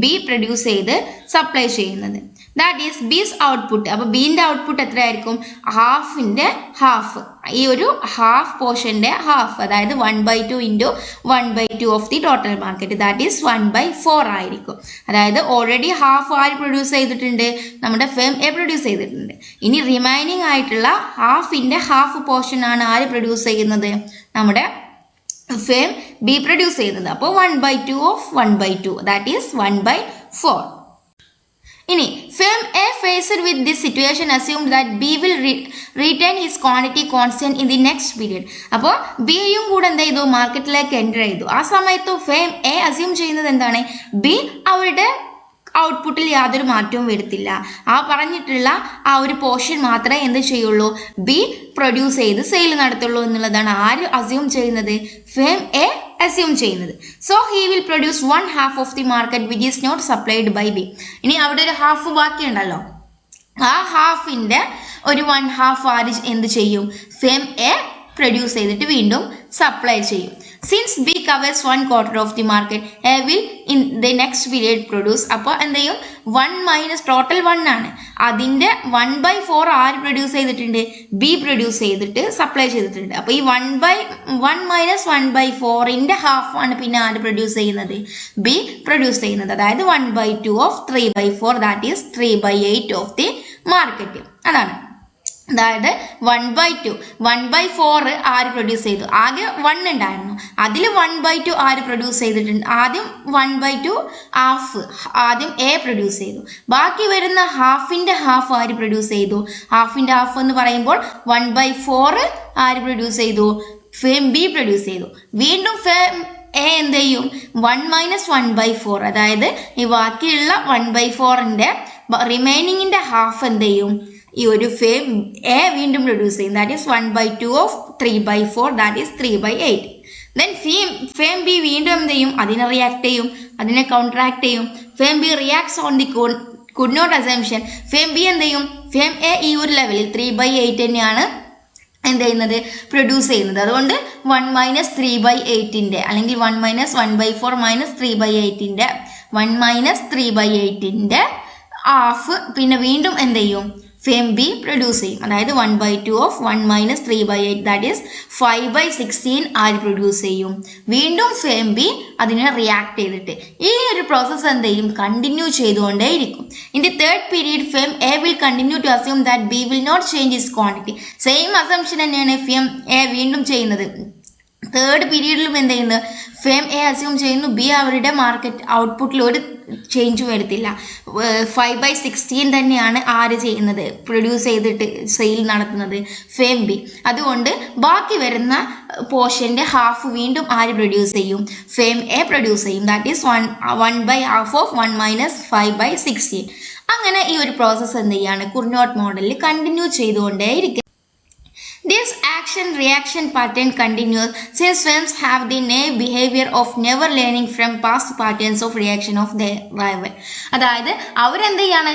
ബി പ്രൊഡ്യൂസ് ചെയ്ത് സപ്ലൈ ചെയ്യുന്നത്. That is B's output. അപ്പോൾ ബീൻ്റെ ഔട്ട്പുട്ട് എത്രയായിരിക്കും, ഹാഫിൻ്റെ ഹാഫ്, ഈ ഒരു ഹാഫ് പോർഷൻ്റെ ഹാഫ്, അതായത് 1/2 into 1/2 of the total market, that is 1/4 ആയിരിക്കും. അതായത് ഓൾറെഡി ഹാഫ് ആര് പ്രൊഡ്യൂസ് ചെയ്തിട്ടുണ്ട്, നമ്മുടെ ഫേം എ പ്രൊഡ്യൂസ് ചെയ്തിട്ടുണ്ട്. ഇനി റിമൈനിങ് ആയിട്ടുള്ള ഹാഫിൻ്റെ ഹാഫ് പോർഷൻ ആണ് ആര് പ്രൊഡ്യൂസ് ചെയ്യുന്നത്, നമ്മുടെ ഫേം ബി പ്രൊഡ്യൂസ് ചെയ്യുന്നത്. അപ്പോൾ 1/2 ഓഫ് 1/2 ദാറ്റ് ഈസ് 1/4. ഇനി firm A faced with this situation assumed that B will return his quantity constant in the next period. അപ്പോൾ ബിയും കൂടെ എന്ത് ചെയ്തു, മാർക്കറ്റിലേക്ക് എൻ്റർ ചെയ്തു. ആ സമയത്ത് ഫേം എ അസ്യൂം ചെയ്യുന്നത് എന്താണ്, ബി അവരുടെ ഔട്ട്പുട്ടിൽ യാതൊരു മാറ്റവും വരുത്തില്ല. ആ പറഞ്ഞിട്ടുള്ള ആ ഒരു പോർഷൻ മാത്രമേ എന്ത് ചെയ്യുള്ളൂ, ബി പ്രൊഡ്യൂസ് ചെയ്ത് സെയിൽ നടത്തുള്ളൂ എന്നുള്ളതാണ് ആര് അസ്യൂം ചെയ്യുന്നത്, ഫേം എ അസ്യൂം ചെയ്യുന്നത്. So he will produce 1/2 of the market which is not supplied by B. ഇനി അവിടെ ഒരു ഹാഫ് ബാക്കിയുണ്ടല്ലോ, ആ ഹാഫിൻ്റെ ഒരു 1/2 ആര് എന്ത് ചെയ്യും, ഫേം എ പ്രൊഡ്യൂസ് ചെയ്തിട്ട് വീണ്ടും സപ്ലൈ ചെയ്യും. Since B covers 1/4 of the market, A will in the next period produce. അപ്പോൾ എന്ത് ചെയ്യും, 1 മൈനസ് ടോട്ടൽ 1 ആണ്, അതിൻ്റെ 1/4 ആര് പ്രൊഡ്യൂസ് ചെയ്തിട്ടുണ്ട്, ബി പ്രൊഡ്യൂസ് ചെയ്തിട്ട് സപ്ലൈ ചെയ്തിട്ടുണ്ട്. അപ്പോൾ ഈ 1 മൈനസ് 1/4ൻ്റെ ഹാഫ് ആണ് പിന്നെ ആര് പ്രൊഡ്യൂസ് ചെയ്യുന്നത്, ബി പ്രൊഡ്യൂസ് ചെയ്യുന്നത്. അതായത് 1/2 of 3/4, that is 3/8 of the market. അതാണ്, അതായത് 1/4 ആര് പ്രൊഡ്യൂസ് ചെയ്തു, ആകെ 1 ഉണ്ടായിരുന്നു, അതിൽ 1/2 ആര് പ്രൊഡ്യൂസ് ചെയ്തിട്ടുണ്ട്, ആദ്യം 1/2 ഹാഫ് ആദ്യം എ പ്രൊഡ്യൂസ് ചെയ്തു, ബാക്കി വരുന്ന ഹാഫിൻ്റെ ഹാഫ് ആര് പ്രൊഡ്യൂസ് ചെയ്തു, ഹാഫിൻ്റെ ഹാഫ് എന്ന് പറയുമ്പോൾ 1/4 ആര് പ്രൊഡ്യൂസ് ചെയ്തു, ഫേം ബി പ്രൊഡ്യൂസ് ചെയ്തു. വീണ്ടും ഫേം എ എന്ത് ചെയ്യും, 1 മൈനസ് 1/4, അതായത് ഈ ബാക്കിയുള്ള 1/4ൻ്റെ റിമൈനിങ്ങിൻ്റെ ഹാഫ് എന്ത് ചെയ്യും, ഈ ഒരു ഫേം എ വീണ്ടും പ്രൊഡ്യൂസ് ചെയ്യും, that is 1/2 of 3/4, that is 3/8. Then firm B വീണ്ടും എന്ത് ചെയ്യും, അതിനെ റിയാക്ട് ചെയ്യും, അതിനെ കൗണ്ടറാക്ട് ചെയ്യും. Firm B reacts on the Cournot assumption. Firm B എന്ത് ചെയ്യും, ഫേം എ ഈ ഒരു ലെവലിൽ 3/8 തന്നെയാണ് എന്ത് ചെയ്യുന്നത്, പ്രൊഡ്യൂസ് ചെയ്യുന്നത്. അതുകൊണ്ട് 1 മൈനസ് 3/8ൻ്റെ അല്ലെങ്കിൽ 1 മൈനസ് 1/4 മൈനസ് 3/8ൻ്റെ 1 മൈനസ് 3/8ൻ്റെ ഹാഫ് പിന്നെ വീണ്ടും എന്ത് ചെയ്യും, ഫേം ബി പ്രൊഡ്യൂസ് ചെയ്യും. അതായത് 1/2 ഓഫ് 1 മൈനസ് 3/8, ദാറ്റ് ഈസ് 5/16 ആര് പ്രൊഡ്യൂസ് ചെയ്യും, വീണ്ടും ഫേം ബി അതിനെ റിയാക്ട് ചെയ്തിട്ട് ഈ ഒരു പ്രോസസ്സ് എന്ത് ചെയ്യും, കണ്ടിന്യൂ ചെയ്തുകൊണ്ടേയിരിക്കും. In the third period firm A will continue to assume that B will not change his quantity. Same assumption തന്നെയാണ് ഫേം എ വീണ്ടും ചെയ്യുന്നത്. തേർഡ് പീരീഡിലും എന്ത് ചെയ്യുന്നത്, ഫേം എ അസ്യൂം ചെയ്യുന്നു ബി അവരുടെ മാർക്കറ്റ് ഔട്ട്പുട്ടിൽ ഒരു ചേഞ്ചും വരുത്തില്ല, 5/16 തന്നെയാണ് ആര് ചെയ്യുന്നത്, പ്രൊഡ്യൂസ് ചെയ്തിട്ട് സെയിൽ നടത്തുന്നത്, ഫേം ബി. അതുകൊണ്ട് ബാക്കി വരുന്ന പോർഷൻ്റെ ഹാഫ് വീണ്ടും ആര് പ്രൊഡ്യൂസ് ചെയ്യും, ഫേം എ പ്രൊഡ്യൂസ് ചെയ്യും, ദാറ്റ് ഈസ് 1/2 ഓഫ് 1 മൈനസ് 5/16. അങ്ങനെ ഈ ഒരു പ്രോസസ്സ് എന്ത് ചെയ്യാണ്, കുർനോട്ട് മോഡലിൽ continue ചെയ്തുകൊണ്ടേയിരിക്കും. This action-reaction pattern continues since firms have the naive behavior of never learning from past patterns of reaction of their rival. അതായത് അവരെന്ത് ചെയ്യാണ്,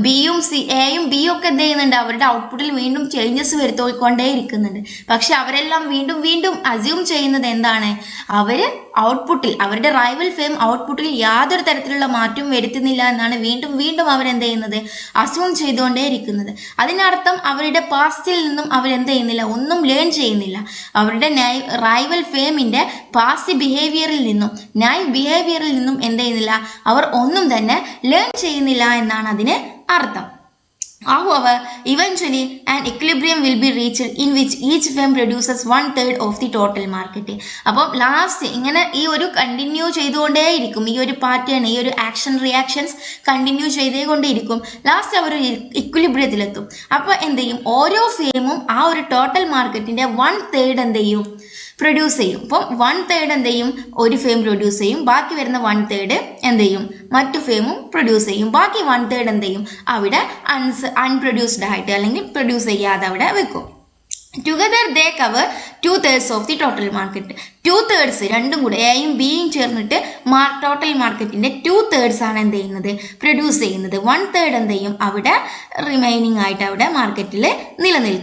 ബിയും എയും ബിയും ഒക്കെ എന്ത് ചെയ്യുന്നുണ്ട്, അവരുടെ ഔട്ട്പുട്ടിൽ വീണ്ടും ചേഞ്ചസ് വരുത്തിക്കൊണ്ടേ ഇരിക്കുന്നുണ്ട്. പക്ഷെ അവരെല്ലാം വീണ്ടും വീണ്ടും അസ്യൂം ചെയ്യുന്നത് എന്താണ്, അവർ ഔട്ട്പുട്ടിൽ അവരുടെ റൈവൽ ഫേം ഔട്ട്പുട്ടിൽ യാതൊരു തരത്തിലുള്ള മാറ്റവും വരുത്തുന്നില്ല എന്നാണ് വീണ്ടും വീണ്ടും അവരെന്ത് ചെയ്യുന്നത്, അസ്യൂം ചെയ്തുകൊണ്ടേ ഇരിക്കുന്നത്. അതിനർത്ഥം അവരുടെ പാസ്റ്റിൽ നിന്നും അവരെന്ത് ചെയ്യുന്നില്ല, ഒന്നും ലേൺ ചെയ്യുന്നില്ല. അവരുടെ റൈവൽ ഫേമിൻ്റെ പാസ്റ്റ് ബിഹേവിയറിൽ നിന്നും ബിഹേവിയറിൽ നിന്നും എന്ത് ചെയ്യുന്നില്ല, അവർ ഒന്നും തന്നെ ലേൺ ചെയ്യുന്നില്ല എന്നാണ് അതിന് അർത്ഥം. However, eventually an equilibrium will be reached in which each firm produces 1/3 of the total market. അപ്പം ലാസ്റ്റ് ഇങ്ങനെ ഈ ഒരു കണ്ടിന്യൂ ചെയ്തുകൊണ്ടേയിരിക്കും, ഈ ഒരു പാറ്റേൺ, ഈ ഒരു ആക്ഷൻ റിയാക്ഷൻസ് കണ്ടിന്യൂ ചെയ്തുകൊണ്ടേയിരിക്കും. ലാസ്റ്റ് അവർ ഇക്വിലിബ്രിയത്തിലെത്തും. അപ്പോൾ എന്ത് ചെയ്യും, ഓരോ ഫേമും ആ ഒരു ടോട്ടൽ മാർക്കറ്റിൻ്റെ 1/3 എന്ത് ചെയ്യും, പ്രൊഡ്യൂസ് ചെയ്യും. അപ്പം 1/3 എന്ത് ചെയ്യും, ഒരു ഫേം പ്രൊഡ്യൂസ് ചെയ്യും, ബാക്കി വരുന്ന 1/3 എന്ത് ചെയ്യും, മറ്റു ഫേമും പ്രൊഡ്യൂസ് ചെയ്യും. ബാക്കി 1/3 എന്ത് ചെയ്യും, അവിടെ അൺപ്രൊഡ്യൂസ്ഡ് ആയിട്ട് അല്ലെങ്കിൽ പ്രൊഡ്യൂസ് ചെയ്യാതെ അവിടെ വെക്കും. Together they cover 2/3 of the total market. 2/3 രണ്ടും കൂടെ എയും ബിയും ചേർന്നിട്ട് ടോട്ടൽ മാർക്കറ്റിൻ്റെ 2/3 ആണ് എന്ത് ചെയ്യുന്നത്, പ്രൊഡ്യൂസ് ചെയ്യുന്നത്. 1/3 എന്ത് ചെയ്യും, അവിടെ റിമൈനിങ് ആയിട്ട് അവിടെ മാർക്കറ്റിൽ നിലനിൽക്കും.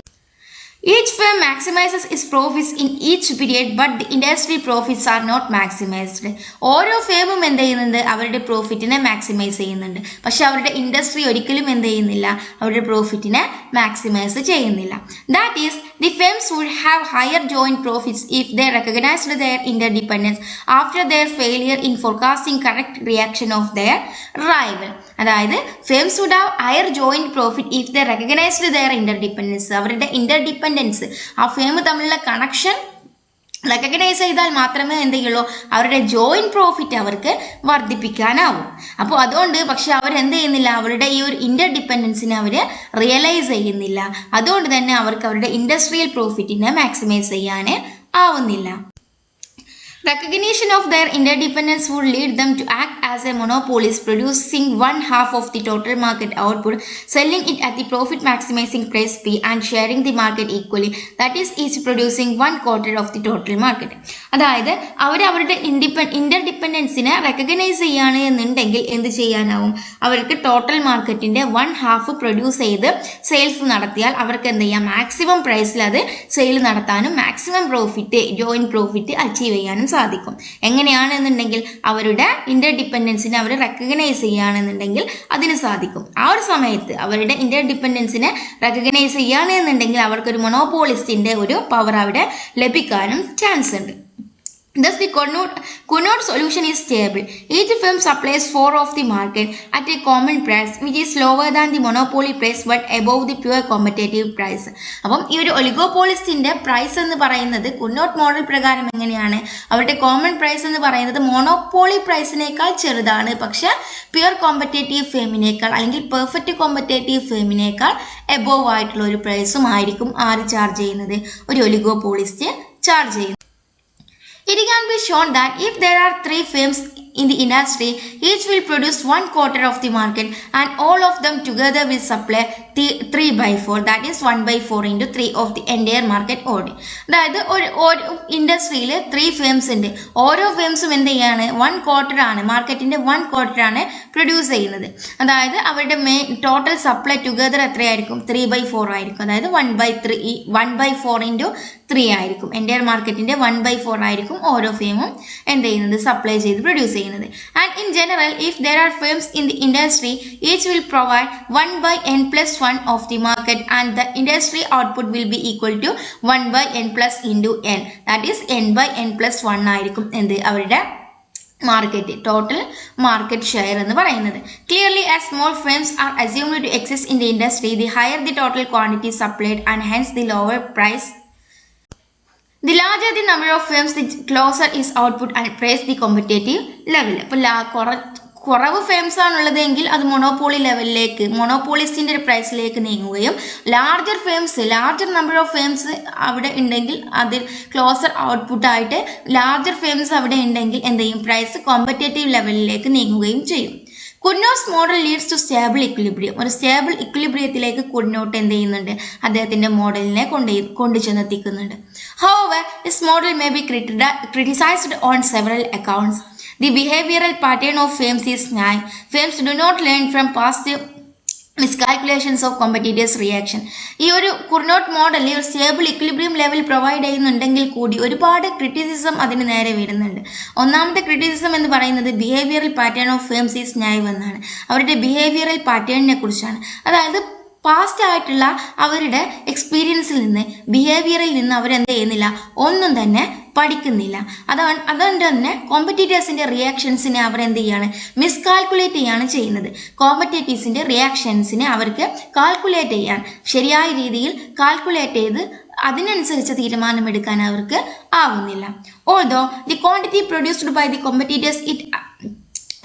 Each firm maximizes its profits in each period, but the industry profits are not maximized. ഓരോ ഫേമും എന്ത് ചെയ്യുന്നുണ്ട്, അവരുടെ പ്രോഫിറ്റിനെ മാക്സിമൈസ് ചെയ്യുന്നുണ്ട്. പക്ഷെ അവരുടെ ഇൻഡസ്ട്രി ഒരിക്കലും എന്ത് ചെയ്യുന്നില്ല, അവരുടെ പ്രോഫിറ്റിനെ മാക്സിമൈസ് ചെയ്യുന്നില്ല. That is the firms would have higher joint profits if they recognised their interdependence after their failure in forecasting correct reaction of their rival. അതായത് firms would have higher joint profit if they recognised their interdependence. അവരുടെ interdependence, ആ firm തമ്മിലുള്ള connection recognise ചെയ്താൽ മാത്രമേ എന്ത് ചെയ്യുള്ളൂ, അവരുടെ joint profit അവർക്ക് വർദ്ധിപ്പിക്കാനാവും. അപ്പോൾ അതുകൊണ്ട് പക്ഷെ അവരെന്ത് ചെയ്യുന്നില്ല, അവരുടെ ഈ ഒരു ഇന്റർഡിപെൻഡൻസിനെ അവർ റിയലൈസ് ചെയ്യുന്നില്ല. അതുകൊണ്ട് തന്നെ അവർക്ക് അവരുടെ ഇൻഡസ്ട്രിയൽ പ്രോഫിറ്റിനെ മാക്സിമൈസ് ചെയ്യാൻ ആവുന്നില്ല. Recognition of their interdependence would lead them to act as a monopolist, producing one half of the total market output, selling it at the profit maximizing price P and sharing the market equally, that is each producing 1/4 of the total market. അതായത് അവരുടെ ഇന്റർഡിപ്പെൻഡൻസിനെ recognise ചെയ്യാണ് എന്നുണ്ടെങ്കിൽ എന്ത് ചെയ്യാനാവും? അവർക്ക് total മാർക്കറ്റിന്റെ 1/2 produce ചെയ്ത് sales നടത്തിയാൽ അവർക്ക് എന്ത് ചെയ്യാം? മാക്സിമം പ്രൈസിൽ അത് സെയിൽ നടത്താനും മാക്സിമം ജോയിന്റ് പ്രോഫിറ്റ് അച്ചീവ് ചെയ്യാനും സാധിക്കും. എങ്ങനെയാണെന്നുണ്ടെങ്കിൽ അവരുടെ ഇന്റർഡിപ്പെൻഡൻസിനെ അവർ റെക്കഗ്നൈസ് ചെയ്യുകയാണെന്നുണ്ടെങ്കിൽ അതിന് സാധിക്കും. ആ ഒരു സമയത്ത് അവരുടെ ഇന്റർഡിപ്പെൻഡൻസിനെ റെക്കഗ്നൈസ് ചെയ്യുകയാണെന്നുണ്ടെങ്കിൽ അവർക്കൊരു മൊണോപോളിസ്റ്റിന്റെ ഒരു പവർ അവിടെ ലഭിക്കാനും ചാൻസ് ഉണ്ട്. Thus, the Cournot solution is stable. Each firm supplies 4 of the market at a common price, which is lower than the monopoly price but above the pure competitive price. അപ്പം ഈ ഒരു ഒലിഗോപോളിസ്റ്റിന്റെ price എന്ന് പറയുന്നത് കുന്നോട്ട് model പ്രകാരം എങ്ങനെയാണ്? അവരുടെ common price എന്ന് പറയുന്നത് മോണോപോളി പ്രൈസിനേക്കാൾ ചെറുതാണ്, പക്ഷെ പ്യുവർ കോമ്പറ്റേറ്റീവ് ഫേമിനേക്കാൾ അല്ലെങ്കിൽ പെർഫെക്റ്റ് കോമ്പറ്റേറ്റീവ് ഫേമിനേക്കാൾ എബോവ് ആയിട്ടുള്ള ഒരു പ്രൈസും ആയിരിക്കും ആര് ചാർജ് ചെയ്യുന്നത്? ഒരു ഒലിഗോപോളിസ്റ്റ് ചാർജ് ചെയ്യുന്നത്. It can be shown that if there are 3 firms in the industry, each will produce 1/4 of the market and all of them together will supply 3/4, that is 1/4 into 3 of the entire market order. അതായത് ഒരു ഇൻഡസ്ട്രിയിൽ 3 firms ഉണ്ട്. ഓരോ ഫേംസും എന്ത് ചെയ്യാണ്? 1/4 ആണ്, മാർക്കറ്റിന്റെ 1/4 ആണ് പ്രൊഡ്യൂസ് ചെയ്യുന്നത്. അതായത് അവരുടെ ടോട്ടൽ സപ്ലൈ ടുഗദർ എത്രയായിരിക്കും? 3/4 ആയിരിക്കും. അതായത് 1/4 into 3 ആയിരിക്കും. എൻ്റയർ മാർക്കറ്റിന്റെ 1/4 ആയിരിക്കും ഓരോ ഫേമും എന്ത് ചെയ്യുന്നത്? സപ്ലൈ ചെയ്ത് പ്രൊഡ്യൂസ് ചെയ്യുന്നത്. And in general, if there are firms in the industry, each will provide 1/n+1 of the market and the industry output will be equal to 1/n+ into n, that is n/n+1 ആയിരിക്കും എന്ത്? അവരുടെ market total market share എന്ന് പറയുന്നത്. Clearly as small firms are assumed to exist in the industry, the higher the total quantity supplied and hence the lower price. The larger the number of firms, the closer is output and price the competitive level. അപ്പോൾ കുറവ് firms ആണുള്ളതെങ്കിൽ അത് monopoly ലെവലിലേക്ക്, മൊണോപോളിസ്റ്റിന്റെ ഒരു പ്രൈസിലേക്ക് നീങ്ങുകയും larger number of firms അവിടെ ഉണ്ടെങ്കിൽ അതിൽ closer output ആയിട്ട് ലാർജർ ഫേംസ് അവിടെ ഉണ്ടെങ്കിൽ എന്ത് ചെയ്യും? പ്രൈസ് കോമ്പറ്റേറ്റീവ് ലെവലിലേക്ക് നീങ്ങുകയും ചെയ്യും. Cournot's model leads to stable equilibrium. ഒരു സ്റ്റേബിൾ ഇക്വിലിബ്രിയത്തിലേക്ക് കുർനോട്ട് എന്ത് ചെയ്യുന്നുണ്ട്? അദ്ദേഹത്തിന്റെ മോഡലിനെ കൊണ്ടുചെന്നെത്തിക്കുന്നുണ്ട്. However, this model may be criticized on several accounts. The behavioral pattern of firms is naive. Firms do not learn from past miscalculations of competitors reaction. ഈ ഒരു Cournot model ഒരു സ്റ്റേബിൾ ഇക്വിലിബ്രിയം ലെവൽ പ്രൊവൈഡ് ചെയ്യുന്നുണ്ടെങ്കിൽ കൂടി ഒരുപാട് criticism അതിന് നേരെ വരുന്നുണ്ട്. ഒന്നാമത്തെ ക്രിറ്റിസിസം എന്ന് പറയുന്നത് behavioural pattern of firms is naive എന്നാണ്. അവരുടെ ബിഹേവിയറൽ പാറ്റേണിനെ കുറിച്ചാണ്. അതായത് പാസ്റ്റ് ആയിട്ടുള്ള അവരുടെ എക്സ്പീരിയൻസിൽ നിന്ന്, ബിഹേവിയറിൽ നിന്ന് അവരെന്ത് ചെയ്യുന്നില്ല? ഒന്നും തന്നെ പഠിക്കുന്നില്ല. അതുകൊണ്ട് തന്നെ കോമ്പറ്റീറ്റേഴ്സിന്റെ റിയാക്ഷൻസിനെ അവരെന്ത് ചെയ്യാണ്? മിസ്കാൽക്കുലേറ്റ് ചെയ്യാണ് ചെയ്യുന്നത്. കോമ്പറ്റീറ്റീവ്സിന്റെ റിയാക്ഷൻസിനെ അവർക്ക് കാൽക്കുലേറ്റ് ചെയ്യാൻ, ശരിയായ രീതിയിൽ കാൽക്കുലേറ്റ് ചെയ്ത് അതിനനുസരിച്ച് തീരുമാനമെടുക്കാൻ അവർക്ക് ആവുന്നില്ല. Although the quantity produced by the competitors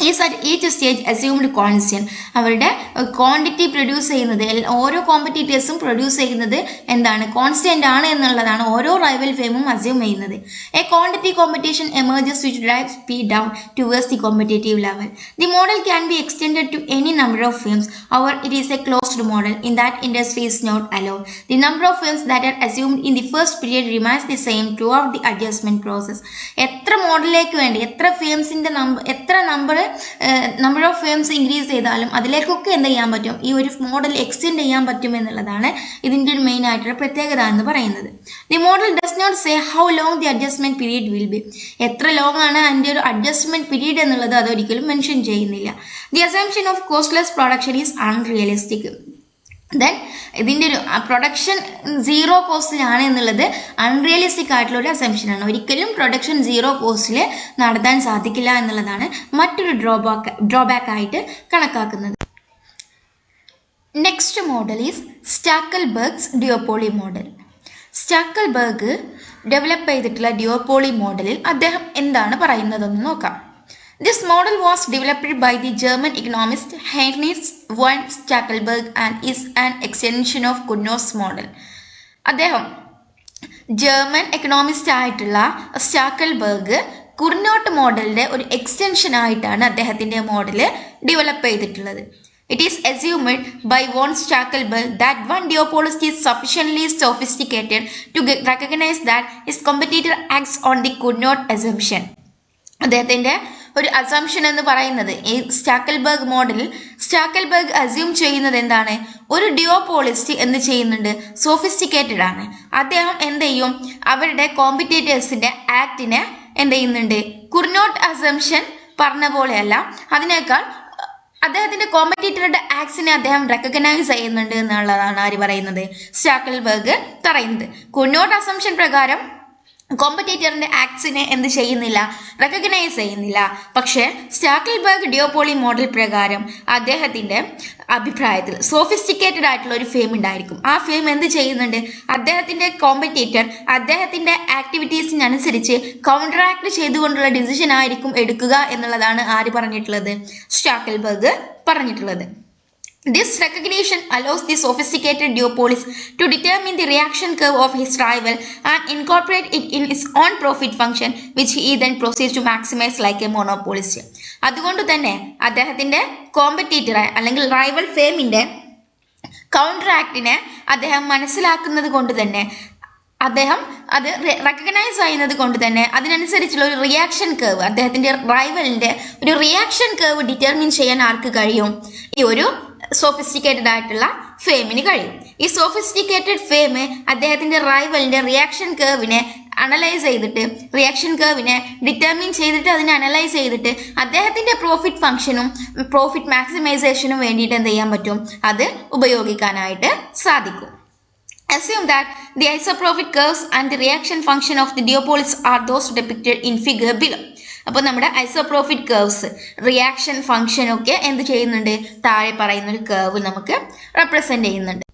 is at each stage assumed constant. അവരുടെ ക്വാണ്ടിറ്റി പ്രൊഡ്യൂസ് ചെയ്യുന്നത്, ഓരോ കോമ്പറ്റീറ്റേഴ്സും പ്രൊഡ്യൂസ് ചെയ്യുന്നത് എന്താണ്? കോൺസ്റ്റന്റ് ആണ് എന്നുള്ളതാണ് ഓരോ റൈവൽ ഫേമും അസ്യൂം ചെയ്യുന്നത്. A quantity competition emerges which drives speed down towards the competitive level. The model can be extended to any number of firms. അവർ it is a closed model in that industry is not allowed. The number of firms that are assumed in the first period remains the same throughout the adjustment process. എത്ര മോഡലിലേക്ക് വേണ്ടി എത്ര ഫേംസിന്റെ number of firms increase ചെയ്താലും അതിലേക്കൊക്കെ എന്ത് ചെയ്യാൻ പറ്റും? ഈ ഒരു മോഡൽ എക്സ്റ്റെൻഡ് ചെയ്യാൻ പറ്റും എന്നുള്ളതാണ് ഇതിൻ്റെ ഒരു മെയിൻ ആയിട്ടുള്ള പ്രത്യേകത എന്ന് പറയുന്നത്. The model does not say how long the adjustment period will be. എത്ര ലോങ് ആണ് അതിൻ്റെ ഒരു അഡ്ജസ്റ്റ്മെന്റ് പീരീഡ് എന്നുള്ളത് അതൊരിക്കലും മെൻഷൻ ചെയ്യുന്നില്ല. The assumption of costless production is unrealistic. Then ഇതിൻ്റെ ഒരു പ്രൊഡക്ഷൻ സീറോ കോസ്റ്റിലാണ് എന്നുള്ളത് അൺറിയലിസ്റ്റിക് ആയിട്ടുള്ള ഒരു അസംഷനാണ്. ഒരിക്കലും പ്രൊഡക്ഷൻ സീറോ കോസ്റ്റിൽ നടത്താൻ സാധിക്കില്ല എന്നുള്ളതാണ് മറ്റൊരു ഡ്രോബാക്ക് ആയിട്ട് കണക്കാക്കുന്നത്. Next model is Stackelberg's duopoly model. Stackelberg develop ചെയ്തിട്ടുള്ള ഡ്യുവോപോളി മോഡലിൽ അദ്ദേഹം എന്താണ് പറയുന്നതെന്ന് നോക്കാം. This model was developed by the German economist Heinrich von Stackelberg and is an extension of Cournot's model. അദ്ദേഹം ജർമ്മൻ എക്കണോമിസ്റ്റ് ആയിട്ടുള്ള സ്റ്റാക്കൽബർഗ് കുർനോട്ട് മോഡലിൻ്റെ ഒരു എക്സ്റ്റൻഷൻ ആയിട്ടാണ് അദ്ദേഹത്തിൻ്റെ മോഡൽ ഡെവലപ്പ് ചെയ്തിട്ടുള്ളത്. It is assumed by von Stackelberg that one duopolist is sufficiently sophisticated to recognize that his competitor acts on the Cournot assumption. അദ്ദേഹത്തിൻ്റെ ഒരു assumption എന്ന് പറയുന്നത് ഈ സ്റ്റാക്കൽബർഗ് മോഡലിൽ സ്റ്റാക്കൽബർഗ് അസ്യൂം ചെയ്യുന്നത് എന്താണ്, ഒരു ഡ്യുവോപോളിസ്റ്റ് എന്ത് ചെയ്യുന്നുണ്ട്, സോഫിസ്റ്റിക്കേറ്റഡ് ആണ്. അദ്ദേഹം എന്ത് ചെയ്യും, അവരുടെ കോമ്പറ്റേറ്റേഴ്സിൻ്റെ ആക്ടിനെ എന്ത് ചെയ്യുന്നുണ്ട്, കുർനോട്ട് അസംഷൻ പറഞ്ഞ പോലെയല്ല, അതിനേക്കാൾ അദ്ദേഹത്തിന്റെ കോമ്പറ്റീറ്ററുടെ ആക്സിനെ അദ്ദേഹം റെക്കഗ്നൈസ് ചെയ്യുന്നുണ്ട് എന്നുള്ളതാണ് ആര് പറയുന്നത്, സ്റ്റാക്കൽബർഗ് പറയുന്നത്. കുർനോട്ട് അസംഷൻ പ്രകാരം കോമ്പറ്റേറ്ററിന്റെ ആക്സിനെ എന്ത് ചെയ്യുന്നില്ല, റെക്കഗ്നൈസ് ചെയ്യുന്നില്ല. പക്ഷേ സ്റ്റാക്കൽബർഗ് ഡ്യുവോപോളി മോഡൽ പ്രകാരം അദ്ദേഹത്തിന്റെ അഭിപ്രായത്തിൽ സോഫിസ്റ്റിക്കേറ്റഡ് ആയിട്ടുള്ള ഒരു ഫേം ഉണ്ടായിരിക്കും. ആ ഫേം എന്ത് ചെയ്യുന്നുണ്ട്, അദ്ദേഹത്തിന്റെ കോമ്പറ്റേറ്റർ അദ്ദേഹത്തിന്റെ ആക്ടിവിറ്റീസിനനുസരിച്ച് കൗണ്ടറാക്ട് ചെയ്തുകൊണ്ടുള്ള ഡിസിഷൻ ആയിരിക്കും എടുക്കുക എന്നുള്ളതാണ് ആര് പറഞ്ഞിട്ടുള്ളത്, സ്റ്റാക്കൽബർഗ് പറഞ്ഞിട്ടുള്ളത്. This recognition allows the sophisticated duopolist to determine the reaction curve of his rival and incorporate it in his own profit function, which he then proceeds to maximize like a monopolist. അതുകൊണ്ട് തന്നെ അദ്ദേഹത്തിന്റെ കോമ്പറ്റീറ്ററെ അല്ലെങ്കിൽ rival ഫേമിന്റെ counter ആക്ടിനെ അദ്ദേഹം മനസ്സിലാക്കുന്നത് കൊണ്ട് തന്നെ, അദ്ദേഹം അത് റെക്കഗ്നൈസ് ചെയ്യുന്നത് കൊണ്ട് തന്നെ അതിനനുസരിച്ചുള്ള ഒരു റിയാക്ഷൻ കർവ്, അദ്ദേഹത്തിന്റെ റൈവലിന്റെ ഒരു റിയാക്ഷൻ കർവ് ഡിറ്റർമിൻ ചെയ്യാൻ ആർക്ക് കഴിയും, ഈ ഒരു സോഫിസ്റ്റിക്കേറ്റഡ് ആയിട്ടുള്ള ഫേമിന് കഴിയും. ഈ സോഫിസ്റ്റിക്കേറ്റഡ് ഫേം അദ്ദേഹത്തിന്റെ റൈവലിന്റെ റിയാക്ഷൻ കർവിനെ അനലൈസ് ചെയ്തിട്ട്, റിയാക്ഷൻ കർവിനെ ഡിറ്റർമിൻ ചെയ്തിട്ട്, അതിനെ അനലൈസ് ചെയ്തിട്ട് അദ്ദേഹത്തിന്റെ പ്രോഫിറ്റ് ഫംഗ്ഷനും പ്രോഫിറ്റ് മാക്സിമൈസേഷനും വേണ്ടിയിട്ട് എന്ത് ചെയ്യാൻ പറ്റും, അത് ഉപയോഗിക്കാനായിട്ട് സാധിക്കും. Assume that the isoprofit curves and the reaction function of the duopolist are those depicted in figure below. അപ്പോൾ നമ്മുടെ ഐസോപ്രോഫിറ്റ് കർവ്സ്, റിയാക്ഷൻ ഫംഗ്ഷൻ ഒക്കെ എന്ത് ചെയ്യുന്നുണ്ട്, താഴെ പറയുന്ന ഒരു കർവ് നമുക്ക് റെപ്രസെന്റ് ചെയ്യുന്നുണ്ട്.